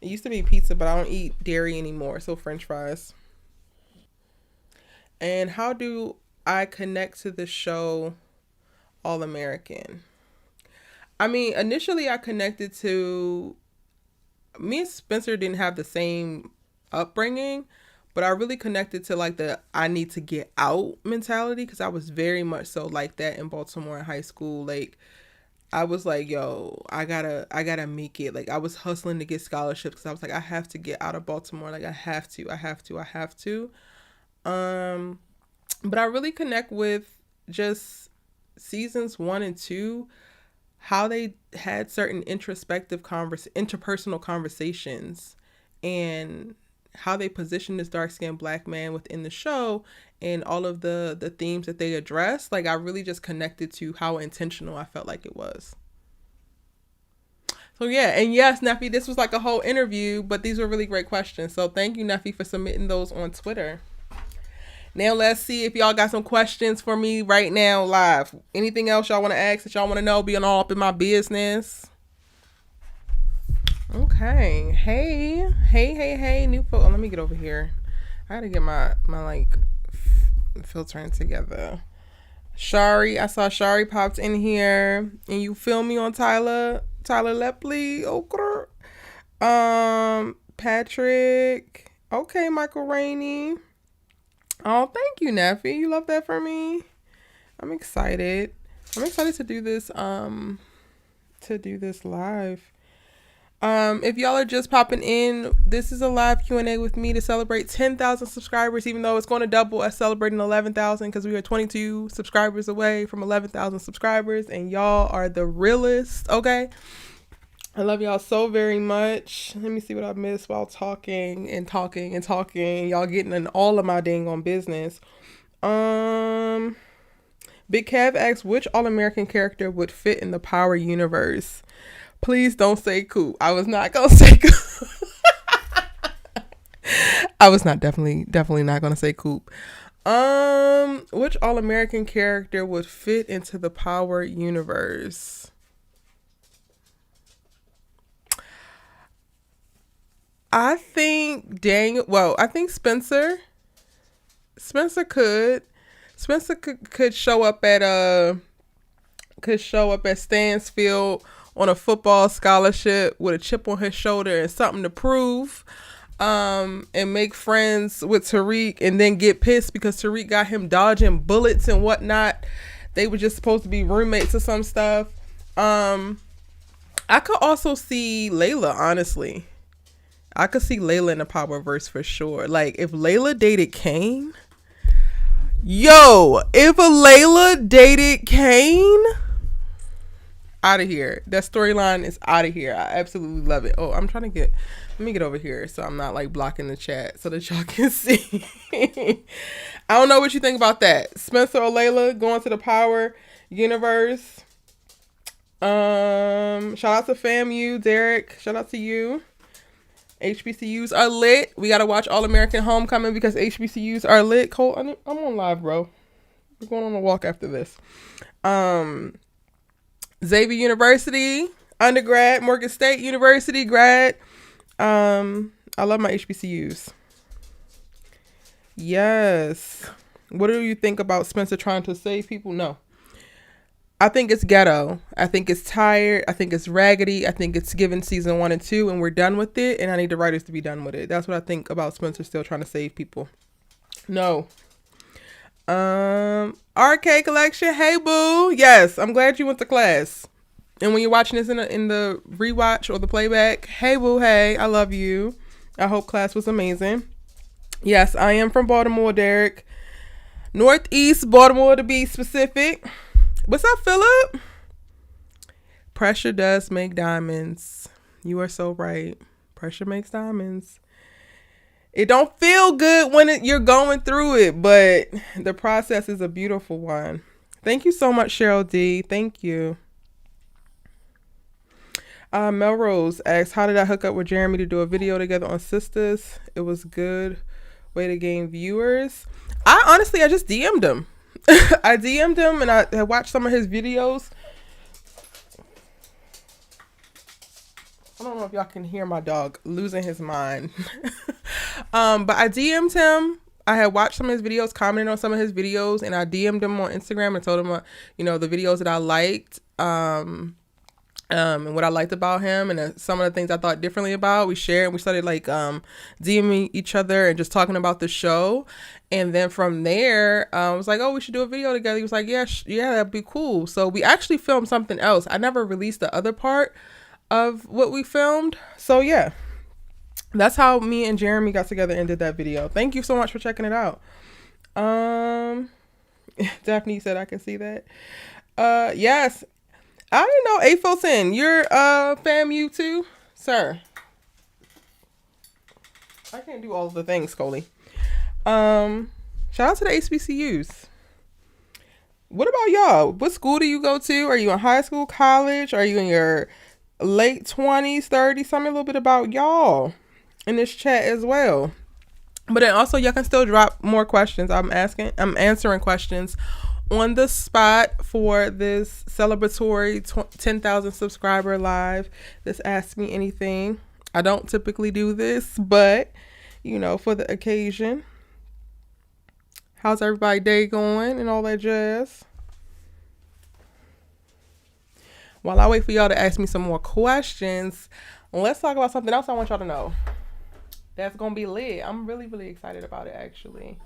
It used to be pizza, but I don't eat dairy anymore, so French fries. And how do I connect to the show All American? I mean, initially I connected to... Me and Spencer didn't have the same upbringing, but I really connected to like the I need to get out mentality, because I was very much so like that in Baltimore in high school. Like, I was like, yo, I gotta make it. Like, I was hustling to get scholarships because I was like, I have to get out of Baltimore. Like, I have to. But I really connect with just seasons 1 and 2, how they had certain interpersonal conversations and how they positioned this dark-skinned black man within the show and all of the themes that they addressed. Like, I really just connected to how intentional I felt like it was. So yeah, and yes, Neffy, this was like a whole interview, but these were really great questions. So thank you, Neffy, for submitting those on Twitter. Now let's see if y'all got some questions for me right now live. Anything else y'all want to ask that y'all want to know, being all up in my business? Okay. Hey, new photo. Let me get over here. I gotta get my like filtering together. Shari, I saw Shari popped in here, and you feel me on Tyler Lepley. Okay. Patrick. Okay, Michael Rainey. Oh, thank you, Neffy. You love that for me. I'm excited. I'm excited to do this. Live. If y'all are just popping in, this is a live Q&A with me to celebrate 10,000 subscribers, even though it's going to double us celebrating 11,000 because we are 22 subscribers away from 11,000 subscribers, and y'all are the realest, okay? I love y'all so very much. Let me see what I missed while talking. Y'all getting in all of my dang on business. Big Kev asks, which All-American character would fit in the Power universe? Please don't say Coop. I was not gonna say Coop. I was not definitely not gonna say Coop. Which All-American character would fit into the Power universe? I think I think Spencer. Spencer could show up at Stansfield on a football scholarship with a chip on his shoulder and something to prove, and make friends with Tariq, and then get pissed because Tariq got him dodging bullets and whatnot. They were just supposed to be roommates or some stuff. I could also see Layla, honestly. I could see Layla in the Powerverse for sure. Like, if Layla dated Kane, if a Layla dated Kane, out of here. That storyline is out of here. I absolutely love it. Oh, let me get over here so I'm not like blocking the chat so that y'all can see. I don't know what you think about that. Spencer or Layla going to the Power universe. Shout out to FAMU, Derek. Shout out to you. HBCUs are lit. We gotta watch All American Homecoming because HBCUs are lit. Cole, I'm on live, bro. We're going on a walk after this. Xavier University, undergrad, Morgan State University, grad. I love my HBCUs. Yes. What do you think about Spencer trying to save people? No. I think it's ghetto. I think it's tired. I think it's raggedy. I think it's given season 1 and 2 and we're done with it. And I need the writers to be done with it. That's what I think about Spencer still trying to save people. No. RK Collection. Hey, boo. Yes. I'm glad you went to class. And when you're watching this in the rewatch or the playback, hey, boo. Hey, I love you. I hope class was amazing. Yes, I am from Baltimore, Derek. Northeast Baltimore to be specific. What's up, Philip? Pressure does make diamonds. You are so right. Pressure makes diamonds. It don't feel good when you're going through it, but the process is a beautiful one. Thank you so much, Cheryl D. Thank you. Melrose asks, how did I hook up with Jeremy to do a video together on Sisters? It was good way to gain viewers. I just DM'd him. I DM'd him and I watched some of his videos. I don't know if y'all can hear my dog losing his mind. But I DM'd him. I had watched some of his videos, commented on some of his videos, and I DM'd him on Instagram and told him, the videos that I liked, and what I liked about him, and some of the things I thought differently about. We shared and we started DMing each other and just talking about the show. And then from there, I was like, oh, we should do a video together. He was like, yeah, that'd be cool. So we actually filmed something else. I never released the other part of what we filmed. So yeah, that's how me and Jeremy got together and did that video. Thank you so much for checking it out. Daphne said I can see that. Yes. I didn't know Afosin, you're FAMU too, sir. I can't do all of the things, Coley. Shout out to the HBCUs. What about y'all? What school do you go to? Are you in high school, college? Are you in your late 20s, 30s? Tell me a little bit about y'all in this chat as well. But then also y'all can still drop more questions. I'm answering questions on the spot for this celebratory 10,000 subscriber live. This Ask Me Anything. I don't typically do this, but for the occasion. How's everybody's day going and all that jazz? While I wait for y'all to ask me some more questions, let's talk about something else I want y'all to know. That's going to be lit. I'm really, really excited about it, actually.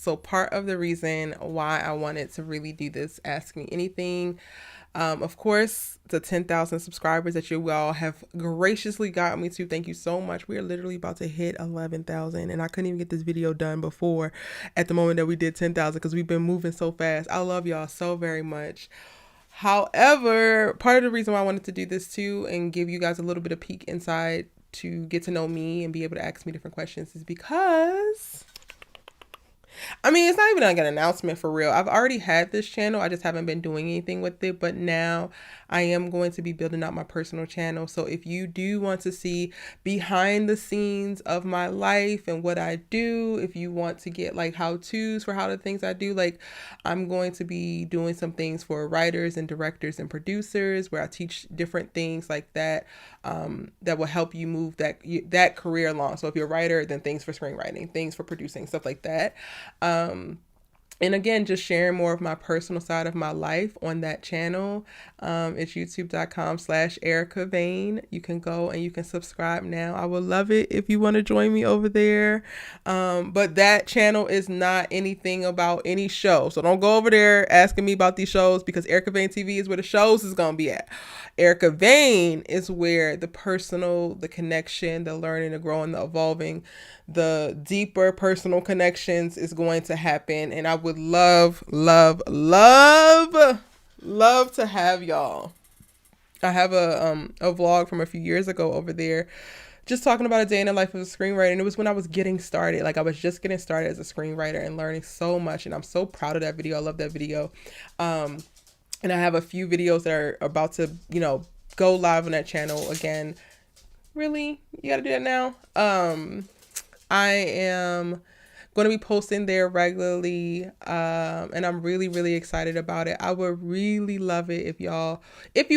So part of the reason why I wanted to really do this Ask Me Anything, of course, the 10,000 subscribers that you all have graciously got me to. Thank you so much. We are literally about to hit 11,000, and I couldn't even get this video done before at the moment that we did 10,000 because we've been moving so fast. I love y'all so very much. However, part of the reason why I wanted to do this too and give you guys a little bit of peek inside to get to know me and be able to ask me different questions is because, I mean, it's not even like an announcement for real. I've already had this channel. I just haven't been doing anything with it. But now I am going to be building out my personal channel. So if you do want to see behind the scenes of my life and what I do, if you want to get like how-tos for how the things I do, like I'm going to be doing some things for writers and directors and producers where I teach different things like that, that will help you move that career along. So if you're a writer, then things for screenwriting, things for producing, stuff like that. And again, just sharing more of my personal side of my life on that channel. It's youtube.com/EricaVain. You can go and you can subscribe now. I would love it if you want to join me over there. But that channel is not anything about any show. So don't go over there asking me about these shows, because EricaVainTV is where the shows is going to be at. EricaVain is where the personal, the connection, the learning, the growing, the evolving, the deeper personal connections is going to happen. And I would love to have y'all. I have a vlog from a few years ago over there just talking about a day in the life of a screenwriter. And it was when I was getting started. Like I was just getting started as a screenwriter and learning so much. And I'm so proud of that video. I love that video. And I have a few videos that are about to, go live on that channel again. Really? You gotta do that now? I am going to be posting there regularly, and I'm really excited about it. I would really love it if you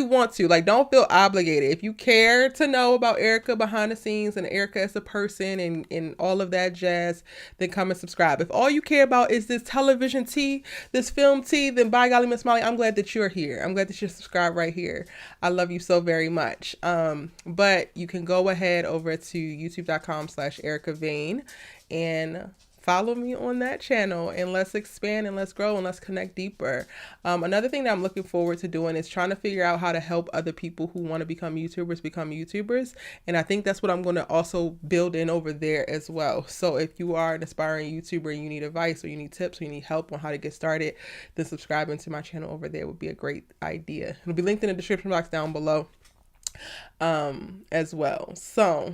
want to, like, don't feel obligated. If you care to know about Erica behind the scenes and Erica as a person and all of that jazz, then come and subscribe. If all you care about is this television tea, this film tea, then by golly, Miss Molly, I'm glad that you're here. I'm glad that you're subscribed right here. I love you so very much. But you can go ahead over to youtube.com/EricaVain and follow me on that channel, and let's expand and let's grow and let's connect deeper. Another thing that I'm looking forward to doing is trying to figure out how to help other people who want to become YouTubers. And I think that's what I'm going to also build in over there as well. So if you are an aspiring YouTuber and you need advice or you need tips or you need help on how to get started, then subscribing to my channel over there would be a great idea. It'll be linked in the description box down below as well. So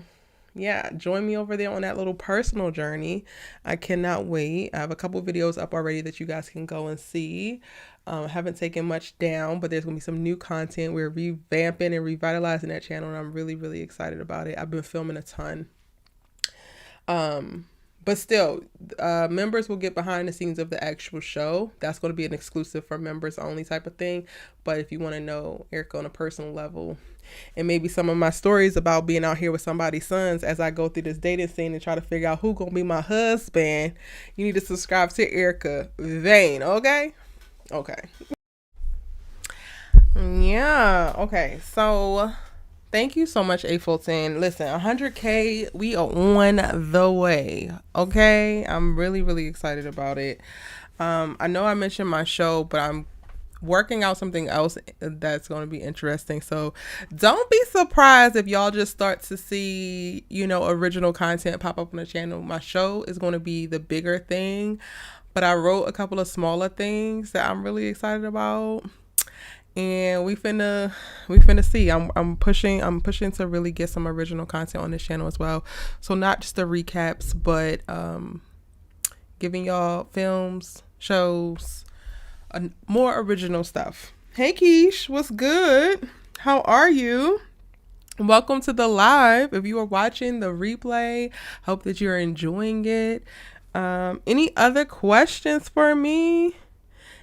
yeah, join me over there on that little personal journey. I cannot wait. I have a couple videos up already that you guys can go and see. I haven't taken much down, but there's going to be some new content. We're revamping and revitalizing that channel, and I'm really excited about it. I've been filming a ton. But still, members will get behind the scenes of the actual show. That's going to be an exclusive for members only type of thing. But if you want to know Erica on a personal level, and maybe some of my stories about being out here with somebody's sons as I go through this dating scene and try to figure out who's going to be my husband, you need to subscribe to Erica Vain, okay? Okay. Yeah, okay. So thank you so much, A Fulton. Listen, 100K, we are on the way, okay? I'm really excited about it. I know I mentioned my show, but I'm working out something else that's going to be interesting. So don't be surprised if y'all just start to see, original content pop up on the channel. My show is going to be the bigger thing, but I wrote a couple of smaller things that I'm really excited about. And we finna see. I'm pushing to really get some original content on this channel as well. So not just the recaps, but giving y'all films, shows, more original stuff. Hey Keish, what's good? How are you? Welcome to the live. If you are watching the replay, hope that you're enjoying it. Any other questions for me?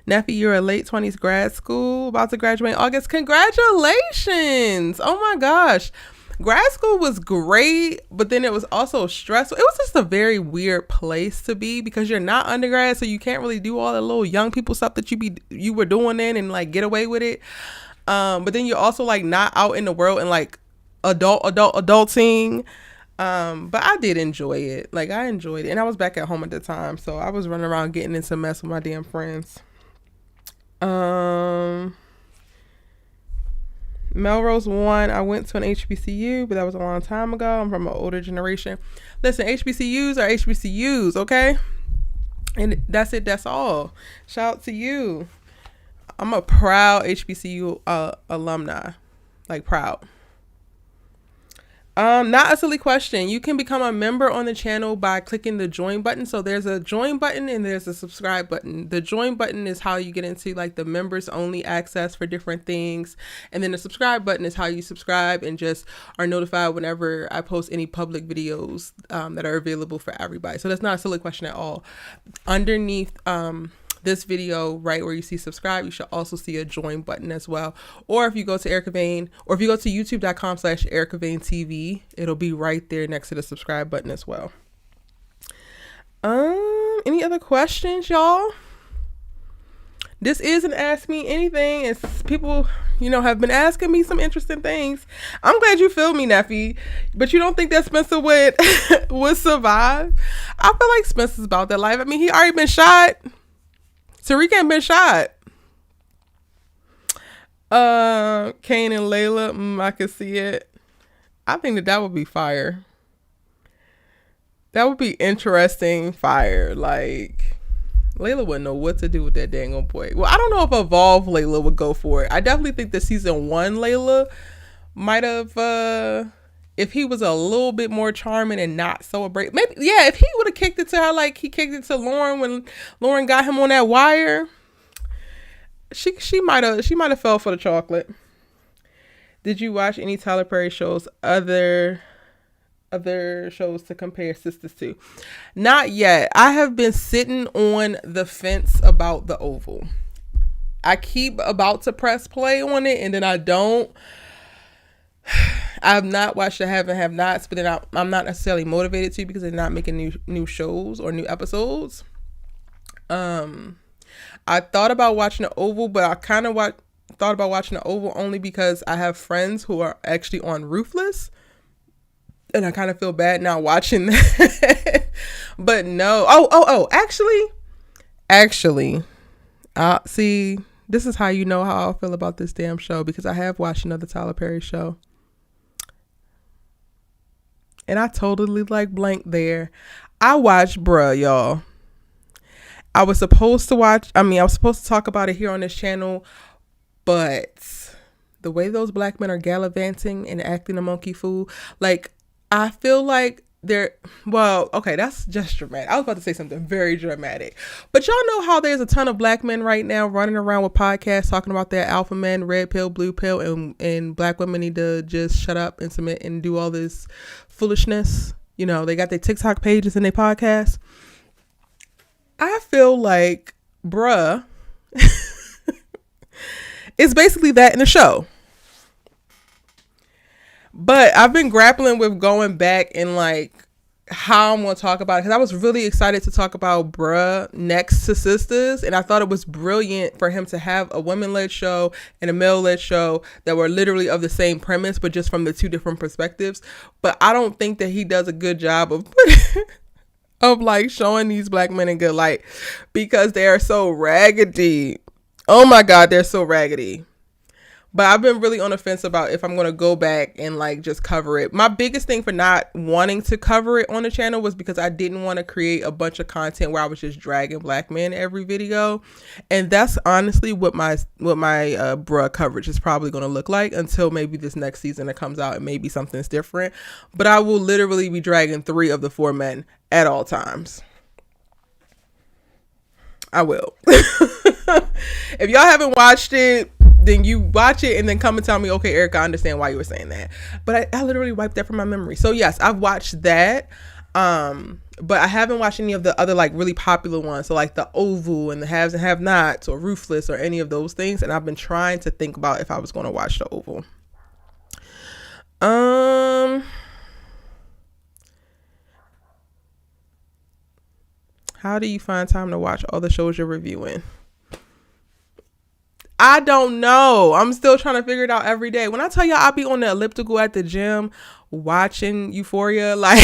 Neffy, you're a late 20s grad school, about to graduate in August. Congratulations. Oh my gosh. Grad school was great, but then it was also stressful. It was just a very weird place to be because you're not undergrad, so you can't really do all the little young people stuff that you were doing then and like get away with it. But then you're also like not out in the world and like adulting. But I did enjoy it. Like, I enjoyed it. And I was back at home at the time, so I was running around getting into mess with my damn friends. Melrose 1, I went to an HBCU, but that was a long time ago. I'm from an older generation. Listen, HBCUs are HBCUs, okay? And that's it. That's all. Shout out to you. I'm a proud HBCU alumni. Like, proud. Not a silly question. You can become a member on the channel by clicking the join button. So there's a join button and there's a subscribe button. The join button is how you get into like the members only access for different things. And then the subscribe button is how you subscribe and just are notified whenever I post any public videos that are available for everybody. So that's not a silly question at all. Underneath this video, right where you see subscribe, you should also see a join button as well. Or if you go to EricaVain, or if you go to youtube.com/EricaVainTV, it'll be right there next to the subscribe button as well. Any other questions, y'all? This isn't Ask Me Anything. It's people, have been asking me some interesting things. I'm glad you feel me, Neffy. But you don't think that Spencer would survive? I feel like Spencer's about that life. I mean, he already been shot. Tariq ain't been shot. Kane and Layla, I can see it. I think that would be fire. That would be interesting fire. Like, Layla wouldn't know what to do with that dang old boy. Well, I don't know if Evolve Layla would go for it. I definitely think the season 1 Layla might have, if he was a little bit more charming and not so abrasive. Maybe, yeah, if he would have kicked it to her like he kicked it to Lauren when Lauren got him on that wire, she might have fell for the chocolate. Did you watch any Tyler Perry shows, other shows to compare sisters to? Not yet. I have been sitting on the fence about The Oval. I keep about to press play on it and then I don't. I have not watched the Have Nots, but then I'm not necessarily motivated to because they're not making new shows or new episodes. I thought about watching The Oval, but I kind of thought about watching The Oval only because I have friends who are actually on Ruthless, and I kind of feel bad now watching that. But no. Actually, see, this is how you know how I feel about this damn show, because I have watched another Tyler Perry show. And I totally like blank there. I watched Bruh, y'all. I was supposed to talk about it here on this channel, but the way those black men are gallivanting and acting a monkey fool, like, I feel like that's just dramatic. I was about to say something very dramatic, but y'all know how there's a ton of black men right now running around with podcasts talking about their alpha men, red pill, blue pill, and black women need to just shut up and submit and do all this foolishness. They got their TikTok pages and their podcasts. I feel like Bruh is basically that in the show. But I've been grappling with going back and like how I'm going to talk about it, because I was really excited to talk about Bruh next to Sisters, and I thought it was brilliant for him to have a women-led show and a male-led show that were literally of the same premise but just from the two different perspectives. But I don't think that he does a good job of like showing these black men in good light, because they are so raggedy. Oh my God, they're so raggedy. But I've been really on the fence about if I'm going to go back and like just cover it. My biggest thing for not wanting to cover it on the channel was because I didn't want to create a bunch of content where I was just dragging black men every video. And that's honestly what my Bruh coverage is probably going to look like until maybe this next season that comes out and maybe something's different. But I will literally be dragging 3 of the 4 men at all times. I will. If y'all haven't watched it, then you watch it and then come and tell me, okay, Erica, I understand why you were saying that. But I literally wiped that from my memory. So yes, I've watched that. But I haven't watched any of the other like really popular ones. So like The Oval and the Haves and Have Nots or Ruthless or any of those things. And I've been trying to think about if I was going to watch The Oval. How do you find time to watch all the shows you're reviewing? I don't know. I'm still trying to figure it out every day. When I tell y'all I be on the elliptical at the gym watching Euphoria. Like,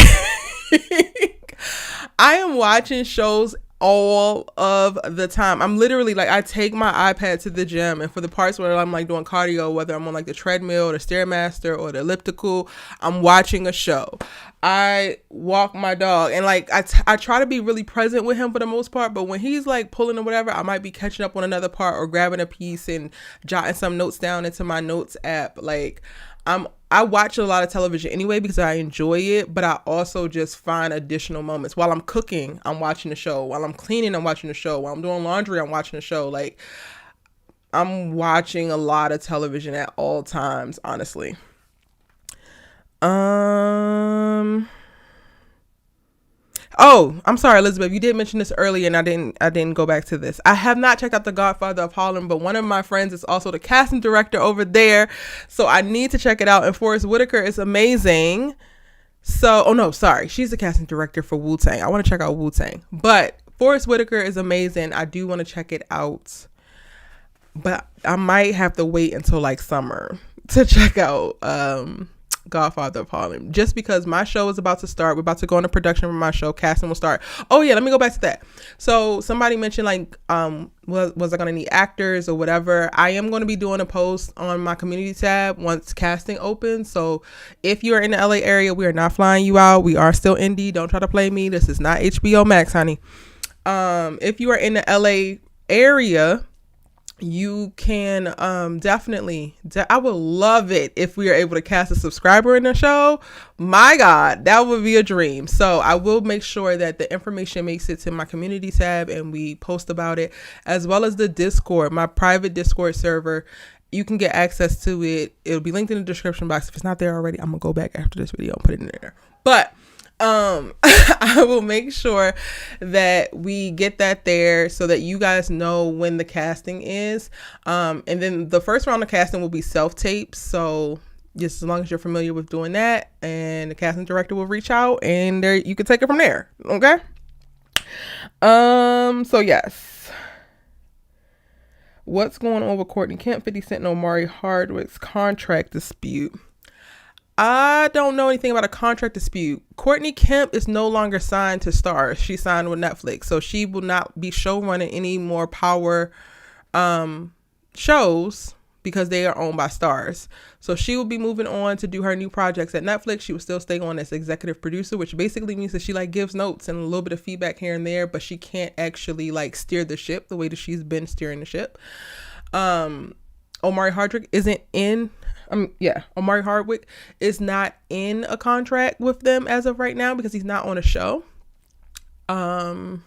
I am watching shows all of the time. I'm literally like, I take my iPad to the gym, and for the parts where I'm like doing cardio, whether I'm on like the treadmill, the Stairmaster, or the elliptical, I'm watching a show. I walk my dog, and like I try to be really present with him for the most part, but when he's like pulling or whatever, I might be catching up on another part or grabbing a piece and jotting some notes down into my notes app. Like, I watch a lot of television anyway because I enjoy it, but I also just find additional moments. While I'm cooking, I'm watching the show. While I'm cleaning, I'm watching the show. While I'm doing laundry, I'm watching the show. Like, I'm watching a lot of television at all times, honestly. Oh, I'm sorry, Elizabeth. You did mention this earlier, and I didn't go back to this. I have not checked out The Godfather of Harlem, but one of my friends is also the casting director over there, so I need to check it out. And Forest Whitaker is amazing. So, oh no, sorry, she's the casting director for Wu-Tang. I want to check out Wu-Tang, but Forest Whitaker is amazing. I do want to check it out, but I might have to wait until like summer to check out Godfather of Harlem, just because my show is about to start. We're about to go into production for my show. Casting will start. Oh yeah, let me go back to that. So somebody mentioned like was I gonna need actors or whatever. I am going to be doing a post on my community tab once casting opens. So if you're in the LA area, we are not flying you out. We are still indie. Don't try to play me. This is not HBO Max, honey. If you are in the LA area, you can definitely I would love it if we are able to cast a subscriber in the show. My God, that would be a dream. So I will make sure that the information makes it to my community tab and we post about it, as well as the Discord, my private Discord server. You can get access to it. It'll be linked in the description box. If it's not there already, I'm gonna go back after this video and put it in there. But I will make sure that we get that there so that you guys know when the casting is. And then the first round of casting will be self-tapes. So just as long as you're familiar with doing that, and the casting director will reach out, and there you can take it from there. Okay. So yes. What's going on with Courtney Kemp, 50 Cent, and Omari Hardwick's contract dispute? I don't know anything about a contract dispute. Courtney Kemp is no longer signed to Starz. She signed with Netflix, so she will not be showrunning any more Power shows because they are owned by Starz. So she will be moving on to do her new projects at Netflix. She will still stay on as executive producer, which basically means that she like gives notes and a little bit of feedback here and there, but she can't actually like steer the ship the way that she's been steering the ship. Omari Hardwick isn't in. Omari Hardwick is not in a contract with them as of right now because he's not on a show. And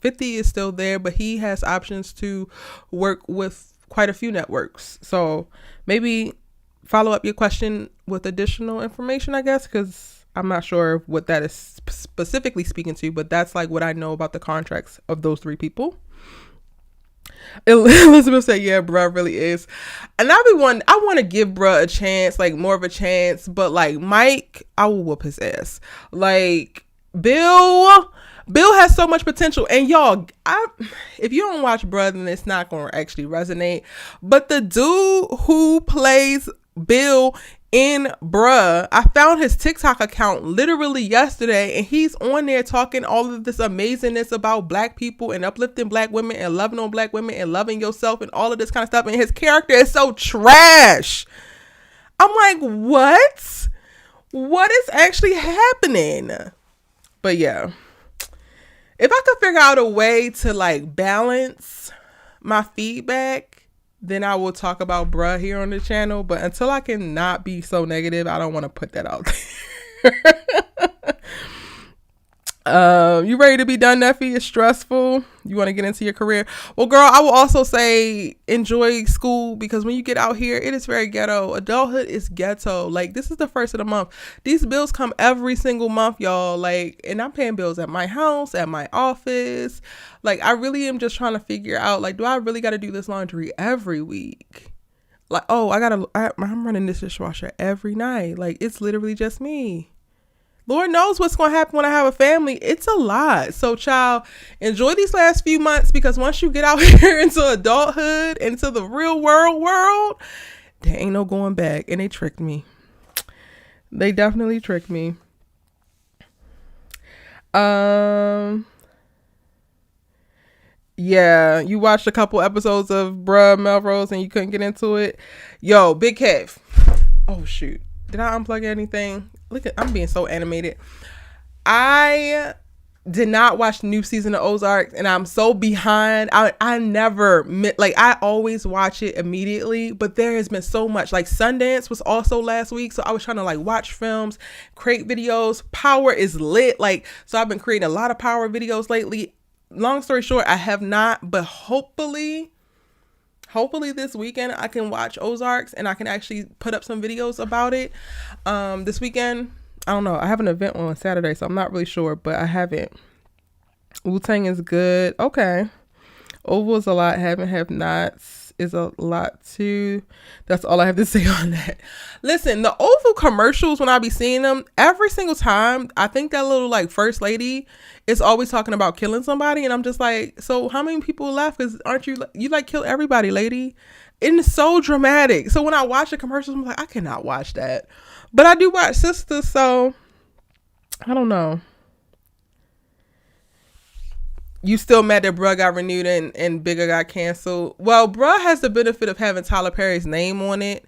50 is still there, but he has options to work with quite a few networks. So maybe follow up your question with additional information, I guess, because I'm not sure what that is specifically speaking to, but that's like what I know about the contracts of those three people. Elizabeth said, yeah, bruh really is. And I want to give bruh a chance, like more of a chance, but like Mike, I will whoop his ass. Like Bill has so much potential. And y'all, if you don't watch bruh, then it's not going to actually resonate. But the dude who plays Bill in bruh, I found his TikTok account literally yesterday, and he's on there talking all of this amazingness about black people and uplifting black women and loving on black women and loving yourself and all of this kind of stuff, and his character is so trash. I'm like, what is actually happening? But yeah, if I could figure out a way to like balance my feedback, then I will talk about bruh here on the channel. But until I can not be so negative, I don't want to put that out there. You ready to be done, Neffy? It's stressful. You want to get into your career? Well, girl, I will also say enjoy school, because when you get out here, it is very ghetto. Adulthood is ghetto. Like, this is the first of the month. These bills come every single month, y'all. Like, and I'm paying bills at my house, at my office. Like, I really am just trying to figure out, like, do I really got to do this laundry every week? Like, oh, I'm running this dishwasher every night. Like, it's literally just me. Lord knows what's going to happen when I have a family. It's a lot. So, child, enjoy these last few months, because once you get out here into adulthood, into the real world, there ain't no going back. And they tricked me. They definitely tricked me. Yeah, you watched a couple episodes of Bruh Melrose and you couldn't get into it. Yo, Big Kev. Oh shoot. Did I unplug anything? Look at, I'm being so animated. I did not watch the new season of Ozark and I'm so behind. I never, like, I always watch it immediately, but there has been so much. Like, Sundance was also last week, so I was trying to like watch films, create videos. Power is lit. Like, so I've been creating a lot of Power videos lately. Long story short, I have not, but hopefully this weekend I can watch Ozarks and I can actually put up some videos about it. This weekend, I don't know. I have an event on Saturday, so I'm not really sure, but I haven't. Wu-Tang is good. Okay. Oval is a lot. Have nots is a lot too. That's all I have to say on that. Listen, the Oval commercials, when I be seeing them, every single time, I think that little like first lady is always talking about killing somebody. And I'm just like, so how many people left? Because aren't you like kill everybody, lady? It's so dramatic. So when I watch the commercials, I'm like, I cannot watch that. But I do watch Sisters, so I don't know. You still mad that Bruh got renewed and Bigger got canceled? Well, Bruh has the benefit of having Tyler Perry's name on it.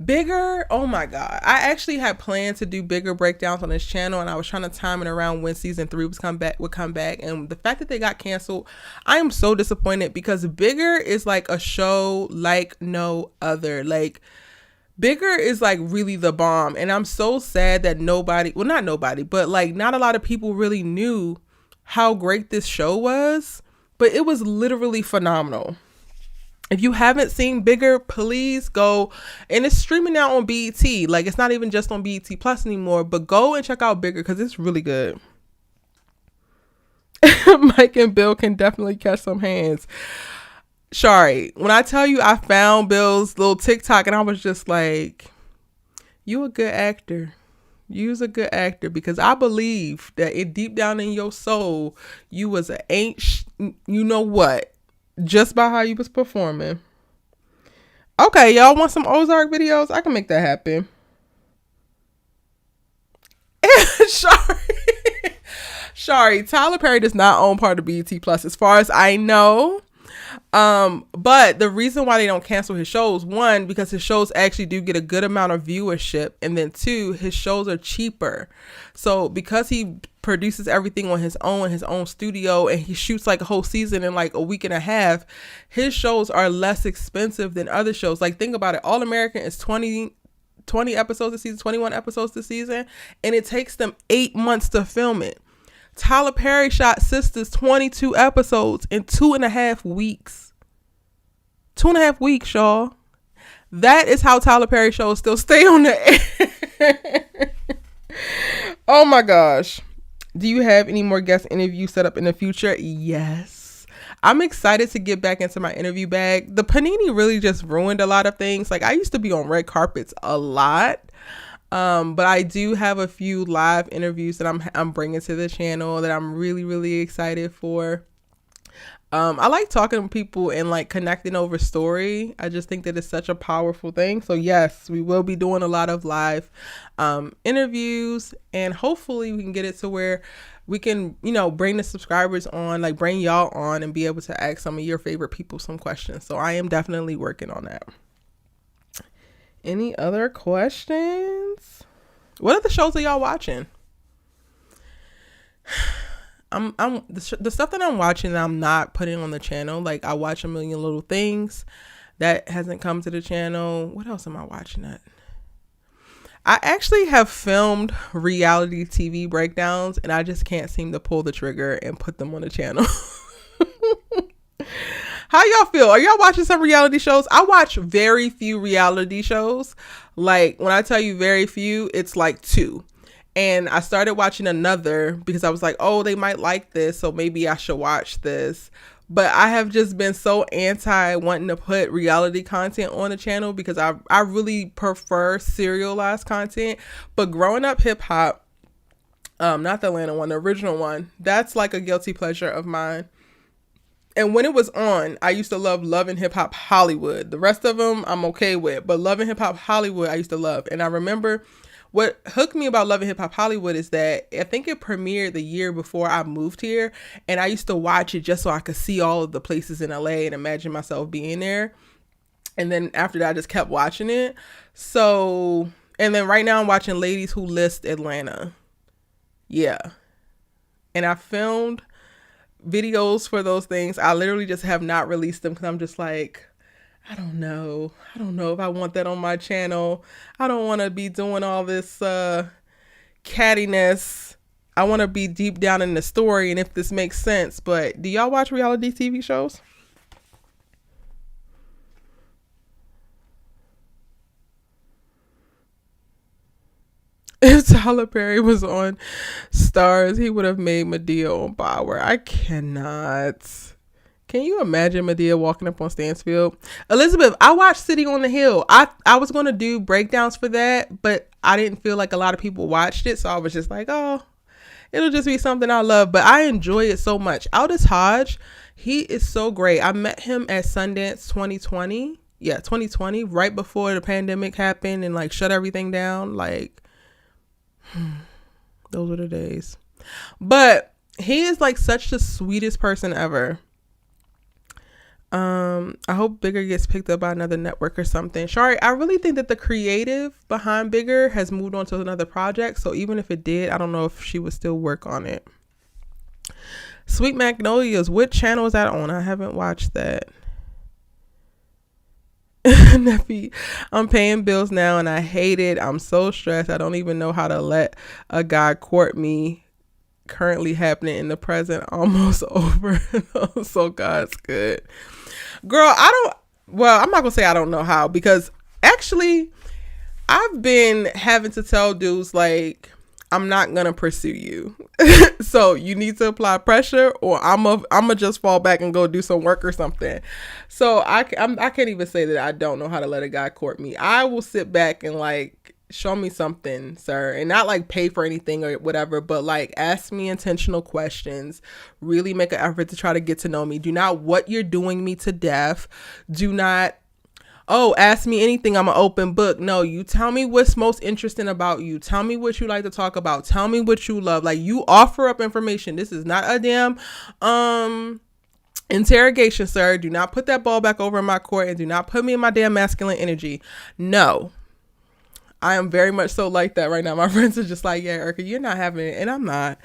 Bigger, oh my God. I actually had planned to do Bigger breakdowns on this channel, and I was trying to time it around when season 3 would come back. And the fact that they got canceled, I am so disappointed because Bigger is like a show like no other. Like, Bigger is like really the bomb. And I'm so sad that not nobody, but like not a lot of people really knew how great this show was, but it was literally phenomenal. If you haven't seen Bigger, please go, and it's streaming now on BET. Like, it's not even just on BET Plus anymore, but go and check out Bigger because it's really good. Mike and Bill can definitely catch some hands. Shari, when I tell you I found Bill's little TikTok and I was just like, you a good actor. You's a good actor, because I believe that it deep down in your soul, you was an you know what, just by how you was performing. Okay, y'all want some Ozark videos? I can make that happen. Shari, Tyler Perry does not own part of BET Plus, as far as I know. But the reason why they don't cancel his shows, one, because his shows actually do get a good amount of viewership, and then two, his shows are cheaper. So because he produces everything on his own studio, and he shoots like a whole season in like a week and a half, his shows are less expensive than other shows. Like, think about it. All American is 20 episodes a season, 21 episodes a season, and it takes them 8 months to film it. Tyler Perry shot Sisters 22 episodes in 2.5 weeks. 2.5 weeks, y'all. That is how Tyler Perry shows still stay on the air. Oh my gosh. Do you have any more guest interviews set up in the future? Yes. I'm excited to get back into my interview bag. The Panini really just ruined a lot of things. Like, I used to be on red carpets a lot. But I do have a few live interviews that I'm bringing to the channel that I'm really, really excited for. I like talking to people and like connecting over story. I just think that it's such a powerful thing. So yes, we will be doing a lot of live interviews, and hopefully we can get it to where we can, bring the subscribers on, like bring y'all on and be able to ask some of your favorite people some questions. So I am definitely working on that. Any other questions? What other shows are y'all watching? The stuff that I'm watching that I'm not putting on the channel. Like, I watch A Million Little Things that hasn't come to the channel. What else am I watching at? I actually have filmed reality TV breakdowns, and I just can't seem to pull the trigger and put them on the channel. How y'all feel? Are y'all watching some reality shows? I watch very few reality shows. Like, when I tell you very few, it's like 2. And I started watching another because I was like, oh, they might like this, so maybe I should watch this. But I have just been so anti wanting to put reality content on the channel because I really prefer serialized content. But growing up hip hop, not the Atlanta one, the original one, that's like a guilty pleasure of mine. And when it was on, I used to love Love and Hip Hop Hollywood. The rest of them I'm okay with, but Love and Hip Hop Hollywood I used to love. And I remember what hooked me about Love and Hip Hop Hollywood is that I think it premiered the year before I moved here, and I used to watch it just so I could see all of the places in LA and imagine myself being there. And then after that, I just kept watching it. So, and then right now I'm watching Ladies Who List Atlanta. Yeah. And I filmed videos for those things. I literally just have not released them because I'm just like, I don't know if I want that on my channel. I don't want to be doing all this cattiness. I want to be deep down in the story and if this makes sense. But do y'all watch reality TV shows? If Tyler Perry was on Stars, he would have made Madea on Power. I cannot. Can you imagine Madea walking up on Stansfield? Elizabeth, I watched City on the Hill. I was going to do breakdowns for that, but I didn't feel like a lot of people watched it. So I was just like, oh, it'll just be something I love. But I enjoy it so much. Aldous Hodge, he is so great. I met him at Sundance 2020. Yeah, 2020, right before the pandemic happened and like shut everything down. Like, those were the days. But he is like such the sweetest person ever. I hope Bigger gets picked up by another network or something. Shari, I really think that the creative behind Bigger has moved on to another project. So even if it did, I don't know if she would still work on it. Sweet Magnolias, what channel is that on? I haven't watched that. Neffy, I'm paying bills now and I hate it. I'm so stressed. I don't even know how to let a guy court me. Currently happening in the present, almost over. So God's good. Girl, I'm not gonna say I don't know how, because actually I've been having to tell dudes like, I'm not gonna pursue you. So you need to apply pressure or I'ma just fall back and go do some work or something. So I can't even say that I don't know how to let a guy court me. I will sit back and like, show me something, sir, and not like pay for anything or whatever, but like ask me intentional questions, really make an effort to try to get to know me. Do not what you're doing me to death. Do not, oh, ask me anything, I'm an open book. No, you tell me what's most interesting about you. Tell me what you like to talk about. Tell me what you love. Like, you offer up information. This is not a damn interrogation, sir. Do not put that ball back over in my court and do not put me in my damn masculine energy. No. I am very much so like that right now. My friends are just like, yeah, Erica, you're not having it. And I'm not.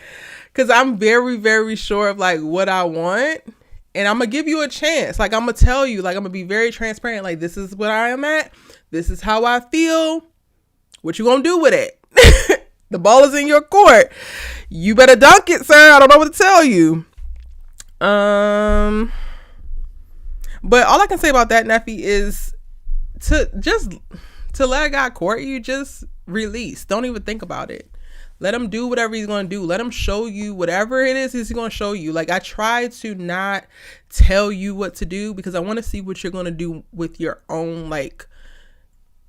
Because I'm very, very sure of like what I want. And I'm going to give you a chance. Like, I'm going to tell you, like, I'm going to be very transparent. Like, this is what I am at. This is how I feel. What you going to do with it? The ball is in your court. You better dunk it, sir. I don't know what to tell you. But all I can say about that, Neffy, is to let a guy court you, just release. Don't even think about it. Let him do whatever he's going to do. Let him show you whatever it is he's going to show you. Like, I try to not tell you what to do because I want to see what you're going to do with your own, like,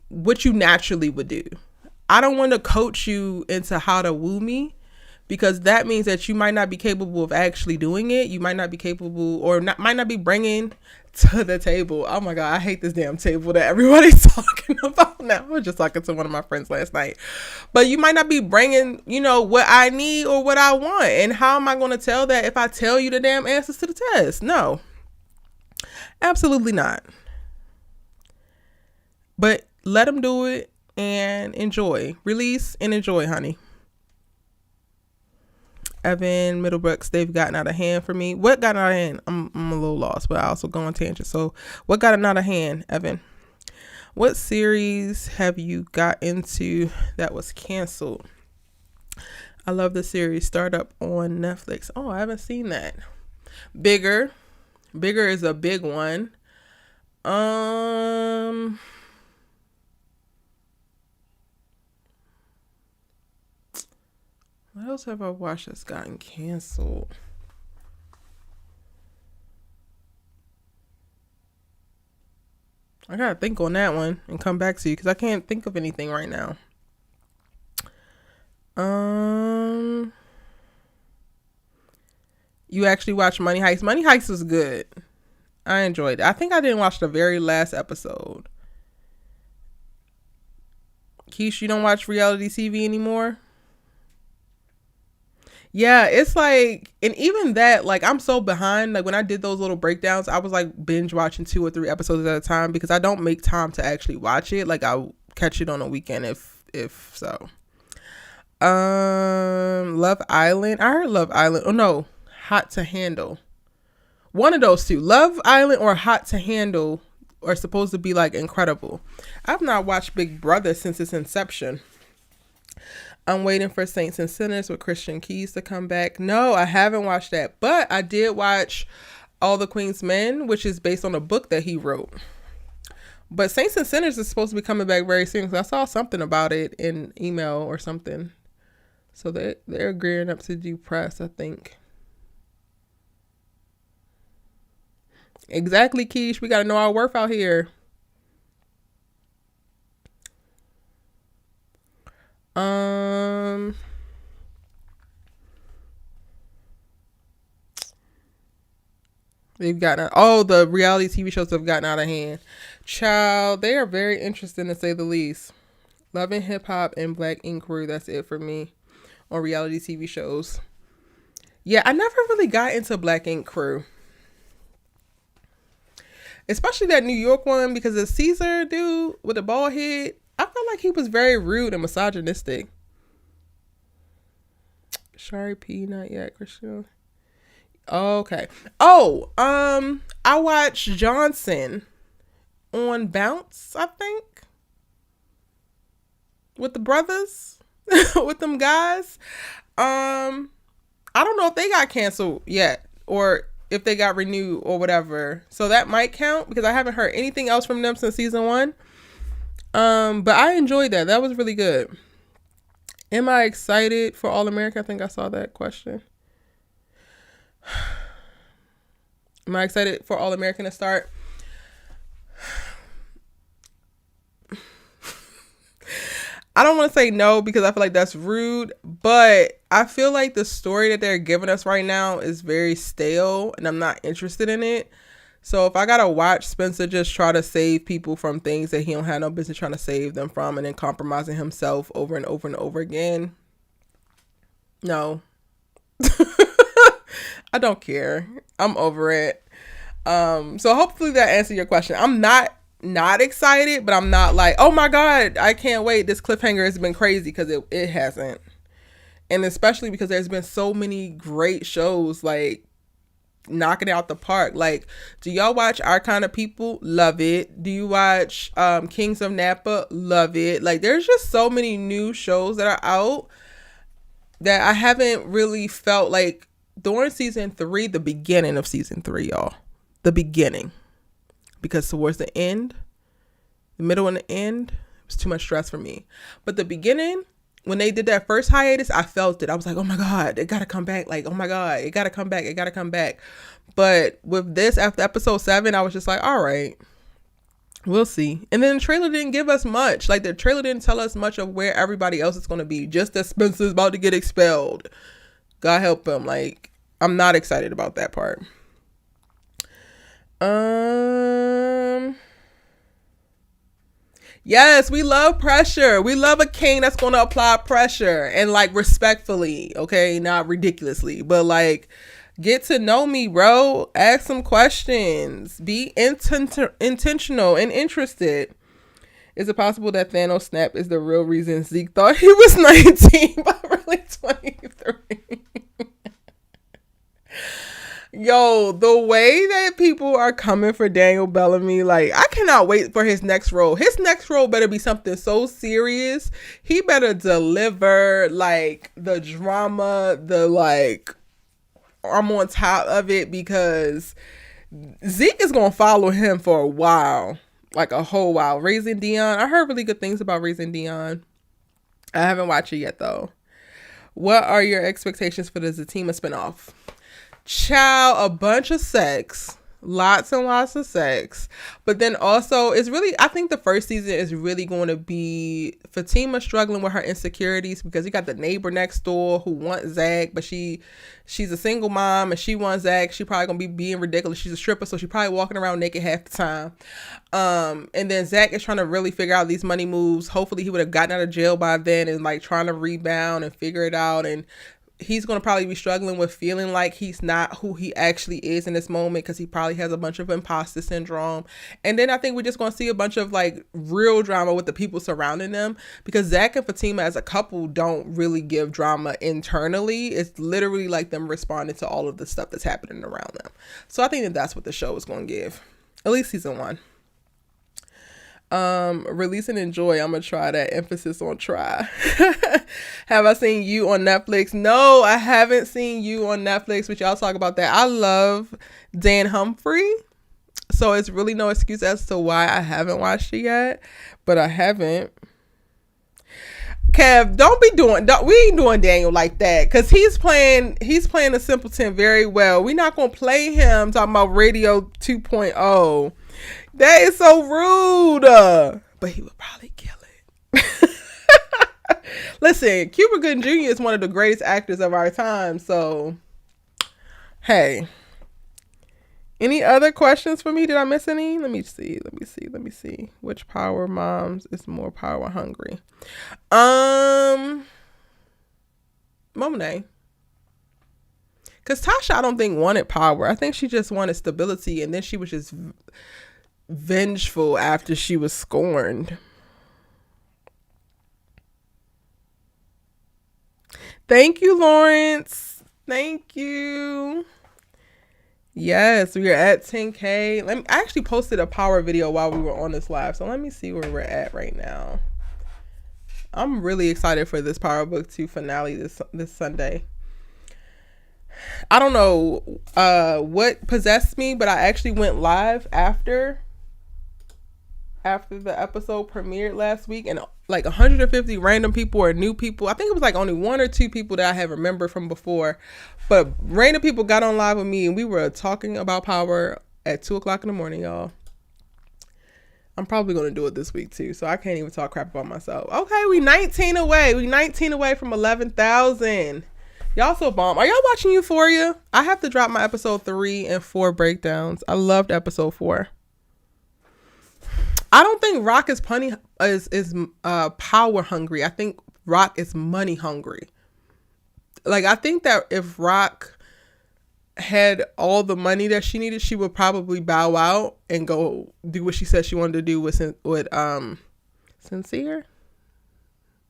what you naturally would do. I don't want to coach you into how to woo me, because that means that you might not be capable of actually doing it. You might not be capable or might not be bringing to the table. Oh my God, I hate this damn table that everybody's talking about now. I was just talking to one of my friends last night. But you might not be bringing, what I need or what I want. And how am I going to tell that if I tell you the damn answers to the test? No, absolutely not. But let them do it and enjoy. Release and enjoy, honey. Evan Middlebrooks, they've gotten out of hand for me. What got out of hand? I'm a little lost, but I also go on tangent. So what got out of hand, Evan? What series have you got into that was canceled? I love the series Startup on Netflix. Oh, I haven't seen that. Bigger is a big one. What else have I watched that's gotten canceled? I gotta think on that one and come back to you because I can't think of anything right now. You actually watched Money Heist? Money Heist was good. I enjoyed it. I think I didn't watch the very last episode Keish, you don't watch reality TV anymore? Yeah, it's like, and even that, like, I'm so behind. Like, when I did those little breakdowns, I was like binge watching 2 or 3 episodes at a time because I don't make time to actually watch it. Like, I'll catch it on a weekend if so. Love Island. I heard Love Island. Oh no, Hot to Handle. One of those two, Love Island or Hot to Handle, are supposed to be like incredible. I've not watched Big Brother since its inception. I'm waiting for Saints and Sinners with Christian Keys to come back. No, I haven't watched that, but I did watch All the Queen's Men, which is based on a book that he wrote. But Saints and Sinners is supposed to be coming back very soon because I saw something about it in email or something. So they're gearing up to do press, I think. Exactly, Keish. We got to know our worth out here. They've gotten, the reality TV shows have gotten out of hand. Child, they are very interesting to say the least. Love and Hip Hop and Black Ink Crew. That's it for me on reality TV shows. Yeah, I never really got into Black Ink Crew. Especially that New York one, because the Caesar dude with the bald head, I felt like he was very rude and misogynistic. Shari P, not yet, Christian. Okay. Oh, I watched Johnson on Bounce, I think. With the brothers. With them guys. I don't know if they got canceled yet or if they got renewed or whatever. So that might count because I haven't heard anything else from them since season 1. But I enjoyed that. That was really good. Am I excited for All America? I think I saw that question. Am I excited for All American to start? I don't want to say no because I feel like that's rude, but I feel like the story that they're giving us right now is very stale and I'm not interested in it. So if I gotta watch Spencer just try to save people from things that he don't have no business trying to save them from and then compromising himself over and over and over again, no. I don't care. I'm over it. So hopefully that answered your question. I'm not excited, but I'm not like, oh my God, I can't wait. This cliffhanger has been crazy because it hasn't. And especially because there's been so many great shows like knocking it out the park. Like, do y'all watch Our Kind of People? Love it. Do you watch Kings of Napa? Love it. Like, there's just so many new shows that are out that I haven't really felt like during season 3, the beginning of season 3, y'all. The beginning. Because towards the end, the middle and the end, it was too much stress for me. But the beginning, when they did that first hiatus, I felt it. I was like, oh my God, it got to come back. Like, oh my God, it got to come back. It got to come back. But with this, after episode 7, I was just like, all right, we'll see. And then the trailer didn't give us much. Like, the trailer didn't tell us much of where everybody else is going to be. Just that Spencer's about to get expelled. God help him. Like, I'm not excited about that part. Yes, we love pressure. We love a king that's going to apply pressure and like respectfully, okay? Not ridiculously, but like get to know me, bro. Ask some questions. Be intentional and interested. Is it possible that Thanos snap is the real reason Zeke thought he was 19 but really 23? Yo, the way that people are coming for Daniel Bellamy, like, I cannot wait for his next role. His next role better be something so serious. He better deliver, like, the drama, the, like, I'm on top of it because Zeke is going to follow him for a while, like a whole while. Raising Dion, I heard really good things about Raising Dion. I haven't watched it yet, though. What are your expectations for the Zatima spinoff? Child, a bunch of sex. Lots and lots of sex. But then also, it's really, I think the first season is really going to be Fatima struggling with her insecurities, because you got the neighbor next door who wants Zach, but she's a single mom and she wants Zach. She probably gonna be being ridiculous. She's a stripper, so she probably walking around naked half the time. And then Zach is trying to really figure out these money moves. Hopefully he would have gotten out of jail by then, and like trying to rebound and figure it out. And he's going to probably be struggling with feeling like he's not who he actually is in this moment, because he probably has a bunch of imposter syndrome. And then I think we're just going to see a bunch of like real drama with the people surrounding them, because Zach and Fatima as a couple don't really give drama internally. It's literally like them responding to all of the stuff that's happening around them. So I think that that's what the show is going to give, at least season 1. Release and enjoy. I'm gonna try that, emphasis on try. Have I seen You on Netflix? No, I haven't seen You on Netflix, but y'all talk about that. I love Dan Humphrey, so it's really no excuse as to why I haven't watched it yet, but I haven't. Kev, we ain't doing Daniel like that, because he's playing a simpleton very well. We're not gonna play him talking about Radio 2.0. That is so rude. But he would probably kill it. Listen, Cuba Gooding Jr. is one of the greatest actors of our time. So, hey. Any other questions for me? Did I miss any? Let me see. Which power moms is more power hungry? Monet. Because Tasha, I don't think, wanted power. I think she just wanted stability, and then she was just vengeful after she was scorned. Thank you, Lawrence. Thank you. Yes, we are at 10K. I actually posted a power video while we were on this live, so let me see where we're at right now. I'm really excited for this Power Book 2 finale this Sunday. I don't know what possessed me, but I actually went live after the episode premiered last week, and like 150 random people or new people. I think it was like only 1 or 2 people that I have remembered from before, but random people got on live with me, and we were talking about power at 2:00 in the morning, y'all. I'm probably going to do it this week too, so I can't even talk crap about myself. Okay, we 19 away. We 19 away from 11,000. Y'all so bomb. Are y'all watching Euphoria? I have to drop my episode 3 and 4 breakdowns. I loved episode 4. I don't think Rock is power hungry. I think Rock is money hungry. Like, I think that if Rock had all the money that she needed, she would probably bow out and go do what she said she wanted to do with Sincere.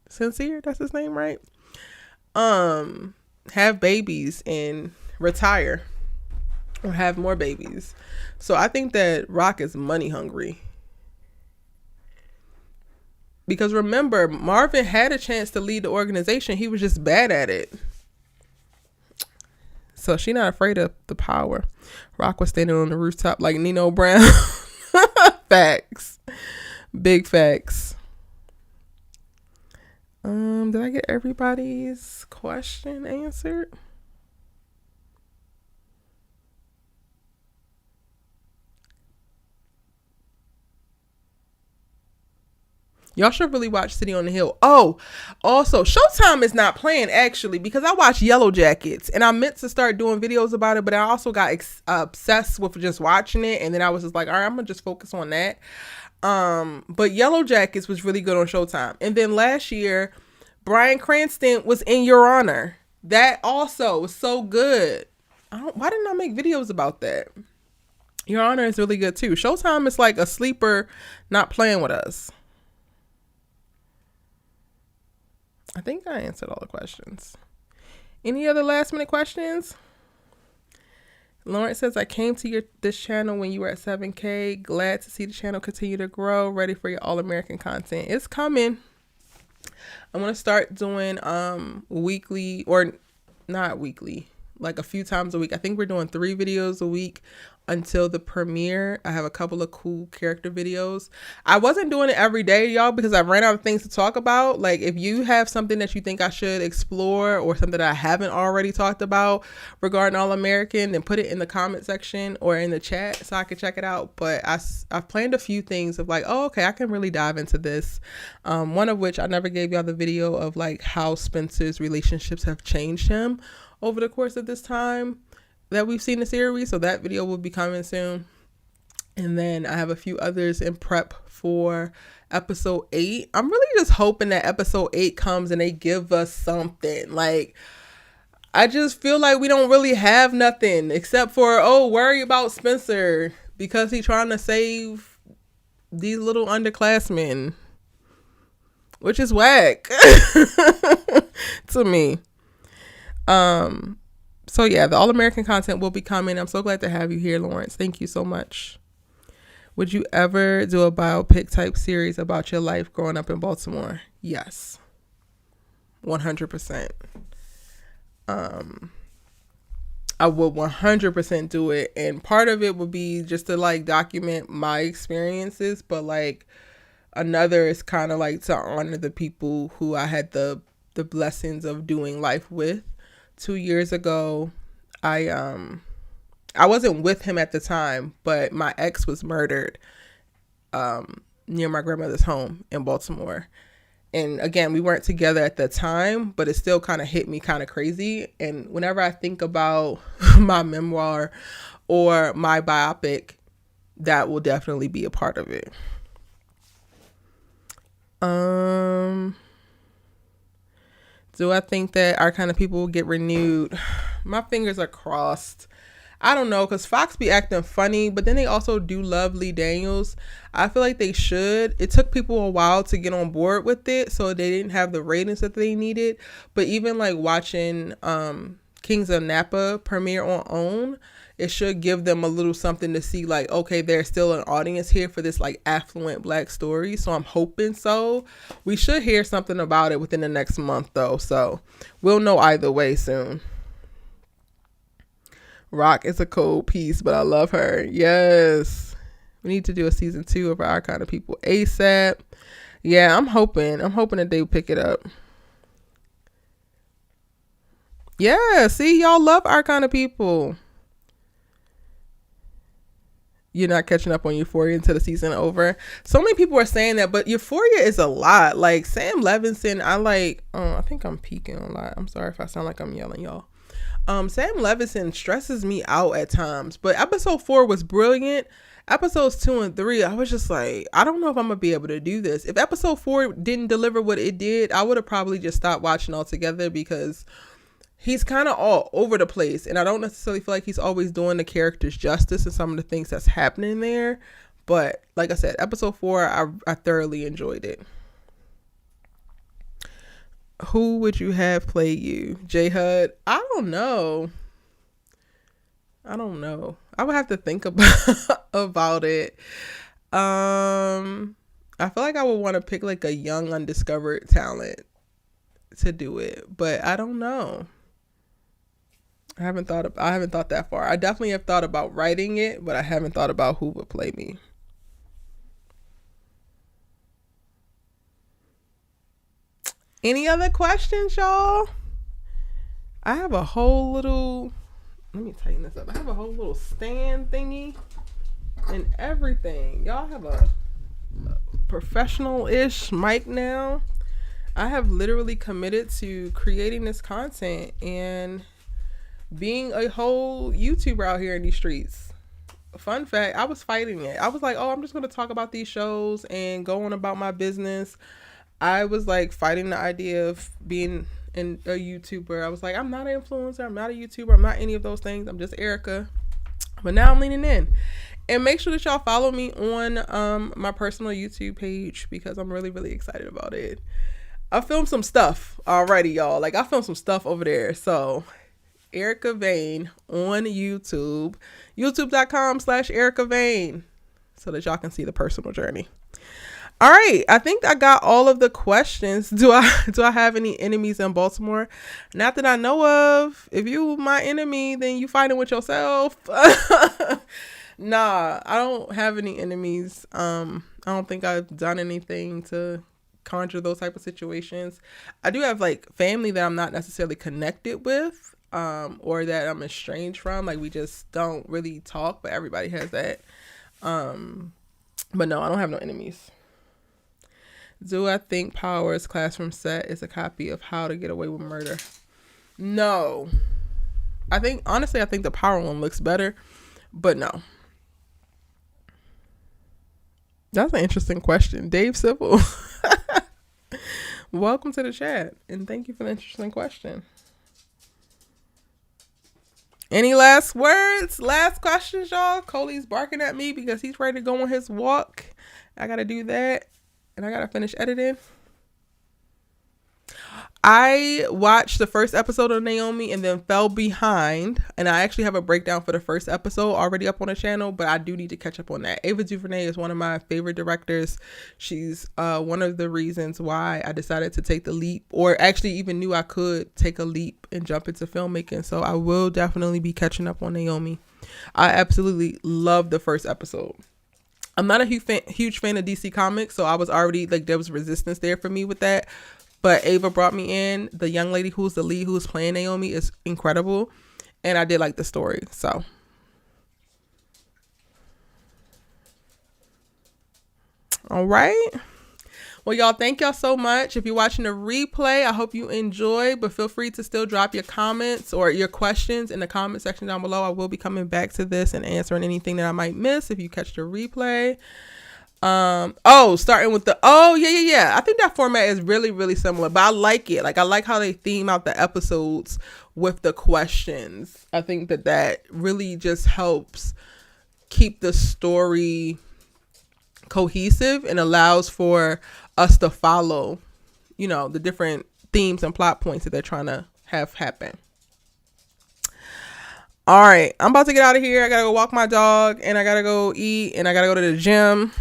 Sincere, that's his name, right? Have babies and retire, or have more babies. So I think that Rock is money hungry. Because remember, Marvin had a chance to lead the organization. He was just bad at it. So she's not afraid of the power. Rock was standing on the rooftop like Nino Brown. Facts. Big facts. Did I get everybody's question answered? Y'all should really watch City on the Hill. Oh, also, Showtime is not playing, actually, because I watch Yellow Jackets, and I meant to start doing videos about it, but I also got obsessed with just watching it, and then I was just like, all right, I'm going to just focus on that. But Yellow Jackets was really good on Showtime. And then last year, Bryan Cranston was in Your Honor. That also was so good. Why didn't I make videos about that? Your Honor is really good, too. Showtime is like a sleeper not playing with us. I think I answered all the questions. Any other last minute questions? Lawrence says, I came to this channel when you were at 7K. Glad to see the channel continue to grow. Ready for your all-American content. It's coming. I'm going to start doing weekly, or not weekly, like a few times a week. I think we're doing 3 videos a week until the premiere. I have a couple of cool character videos. I wasn't doing it every day, y'all, because I ran out of things to talk about. Like, if you have something that you think I should explore or something that I haven't already talked about regarding All American, then put it in the comment section or in the chat so I can check it out. But I've planned a few things of like, oh, okay, I can really dive into this. One of which I never gave y'all the video of like how Spencer's relationships have changed him over the course of this time that we've seen the series. So that video will be coming soon. And then I have a few others in prep for episode 8. I'm really just hoping that episode 8 comes and they give us something. Like, I just feel like we don't really have nothing except for, oh, worry about Spencer because he's trying to save these little underclassmen, which is whack to me. So yeah, the All American content will be coming. I'm so glad to have you here, Lawrence. Thank you so much. Would you ever do a biopic type series about your life growing up in Baltimore? Yes. 100%. I would 100% do it. And part of it would be just to like document my experiences. But like another is kind of like to honor the people who I had the blessings of doing life with. 2 years ago, I wasn't with him at the time, but my ex was murdered near my grandmother's home in Baltimore. And again, we weren't together at the time, but it still kind of hit me kind of crazy. And whenever I think about my memoir or my biopic, that will definitely be a part of it. Do I think that our kind of people will get renewed? My fingers are crossed. I don't know, because Fox be acting funny, but then they also do love Lee Daniels. I feel like they should. It took people a while to get on board with it, so they didn't have the ratings that they needed. But even like watching Kings of Napa premiere on OWN, it should give them a little something to see, like, okay, there's still an audience here for this like affluent Black story. So I'm hoping so. We should hear something about it within the next month though. So we'll know either way soon. Rock is a cold piece, but I love her. Yes. We need to do a season 2 of Our Kind of People ASAP. Yeah, I'm hoping that they pick it up. Yeah, see, y'all love Our Kind of People. You're not catching up on Euphoria until the season over. So many people are saying that, but Euphoria is a lot. Like Sam Levinson, I think I'm peeking a lot. I'm sorry if I sound like I'm yelling, y'all. Sam Levinson stresses me out at times, but episode 4 was brilliant. Episodes 2 and 3, I was just like, I don't know if I'm gonna be able to do this. If episode 4 didn't deliver what it did, I would have probably just stopped watching altogether because he's kind of all over the place, and I don't necessarily feel like he's always doing the characters justice and some of the things that's happening there. But like I said, episode 4, I thoroughly enjoyed it. Who would you have play you? J Hud? I don't know. I would have to think about it. I feel like I would want to pick like a young undiscovered talent to do it, but I don't know. I haven't thought that far. I definitely have thought about writing it, but I haven't thought about who would play me. Any other questions, y'all? I have a whole little, let me tighten this up. I have a whole little stand thingy and everything. Y'all have a professional-ish mic now. I have literally committed to creating this content and being a whole YouTuber out here in these streets. Fun fact, I was fighting it. I was like, oh, I'm just going to talk about these shows and go on about my business. I was like fighting the idea of being a YouTuber. I was like, I'm not an influencer. I'm not a YouTuber. I'm not any of those things. I'm just Erica. But now I'm leaning in. And make sure that y'all follow me on my personal YouTube page because I'm really, really excited about it. I filmed some stuff already, y'all. Like, I filmed some stuff over there. So, EricaVain on YouTube. YouTube.com/EricaVain so that y'all can see the personal journey. All right, I think I got all of the questions. Do I have any enemies in Baltimore? Not that I know of. If you my enemy, then you fighting with yourself. Nah, I don't have any enemies. I don't think I've done anything to conjure those type of situations. I do have like family that I'm not necessarily connected with, or that I'm estranged from. Like we just don't really talk, but everybody has that. But no, I don't have no enemies. Do I think Power's classroom set is a copy of How to Get Away with Murder? No. Honestly, I think the Power one looks better, but no. That's an interesting question. Dave Civil. Welcome to the chat, and thank you for the interesting question. Any last words? Last questions, y'all? Coley's barking at me because he's ready to go on his walk. I got to do that. And I gotta finish editing. I watched the first episode of Naomi and then fell behind. And I actually have a breakdown for the first episode already up on the channel, but I do need to catch up on that. Ava DuVernay is one of my favorite directors. She's one of the reasons why I decided to take the leap, or actually even knew I could take a leap and jump into filmmaking. So I will definitely be catching up on Naomi. I absolutely love the first episode. I'm not a huge fan of DC Comics, so I was already like, there was resistance there for me with that. But Ava brought me in. The young lady who's the lead, who's playing Naomi, is incredible. And I did like the story, so. All right. Well, y'all, thank y'all so much. If you're watching the replay, I hope you enjoy, but feel free to still drop your comments or your questions in the comment section down below. I will be coming back to this and answering anything that I might miss if you catch the replay. Starting with yeah. I think that format is really, really similar, but I like it. Like, I like how they theme out the episodes with the questions. I think that really just helps keep the story cohesive and allows for us to follow, the different themes and plot points that they're trying to have happen. All right, I'm about to get out of here. I gotta go walk my dog, and I gotta go eat, and I gotta go to the gym,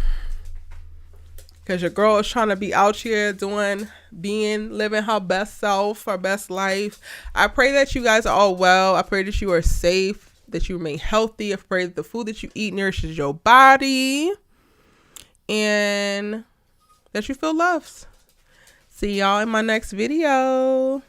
because your girl is trying to be out here living her best self, her best life. I pray that you guys are all well. I pray that you are safe, that you remain healthy. I pray that the food that you eat nourishes your body, and that you feel loved. See y'all in my next video.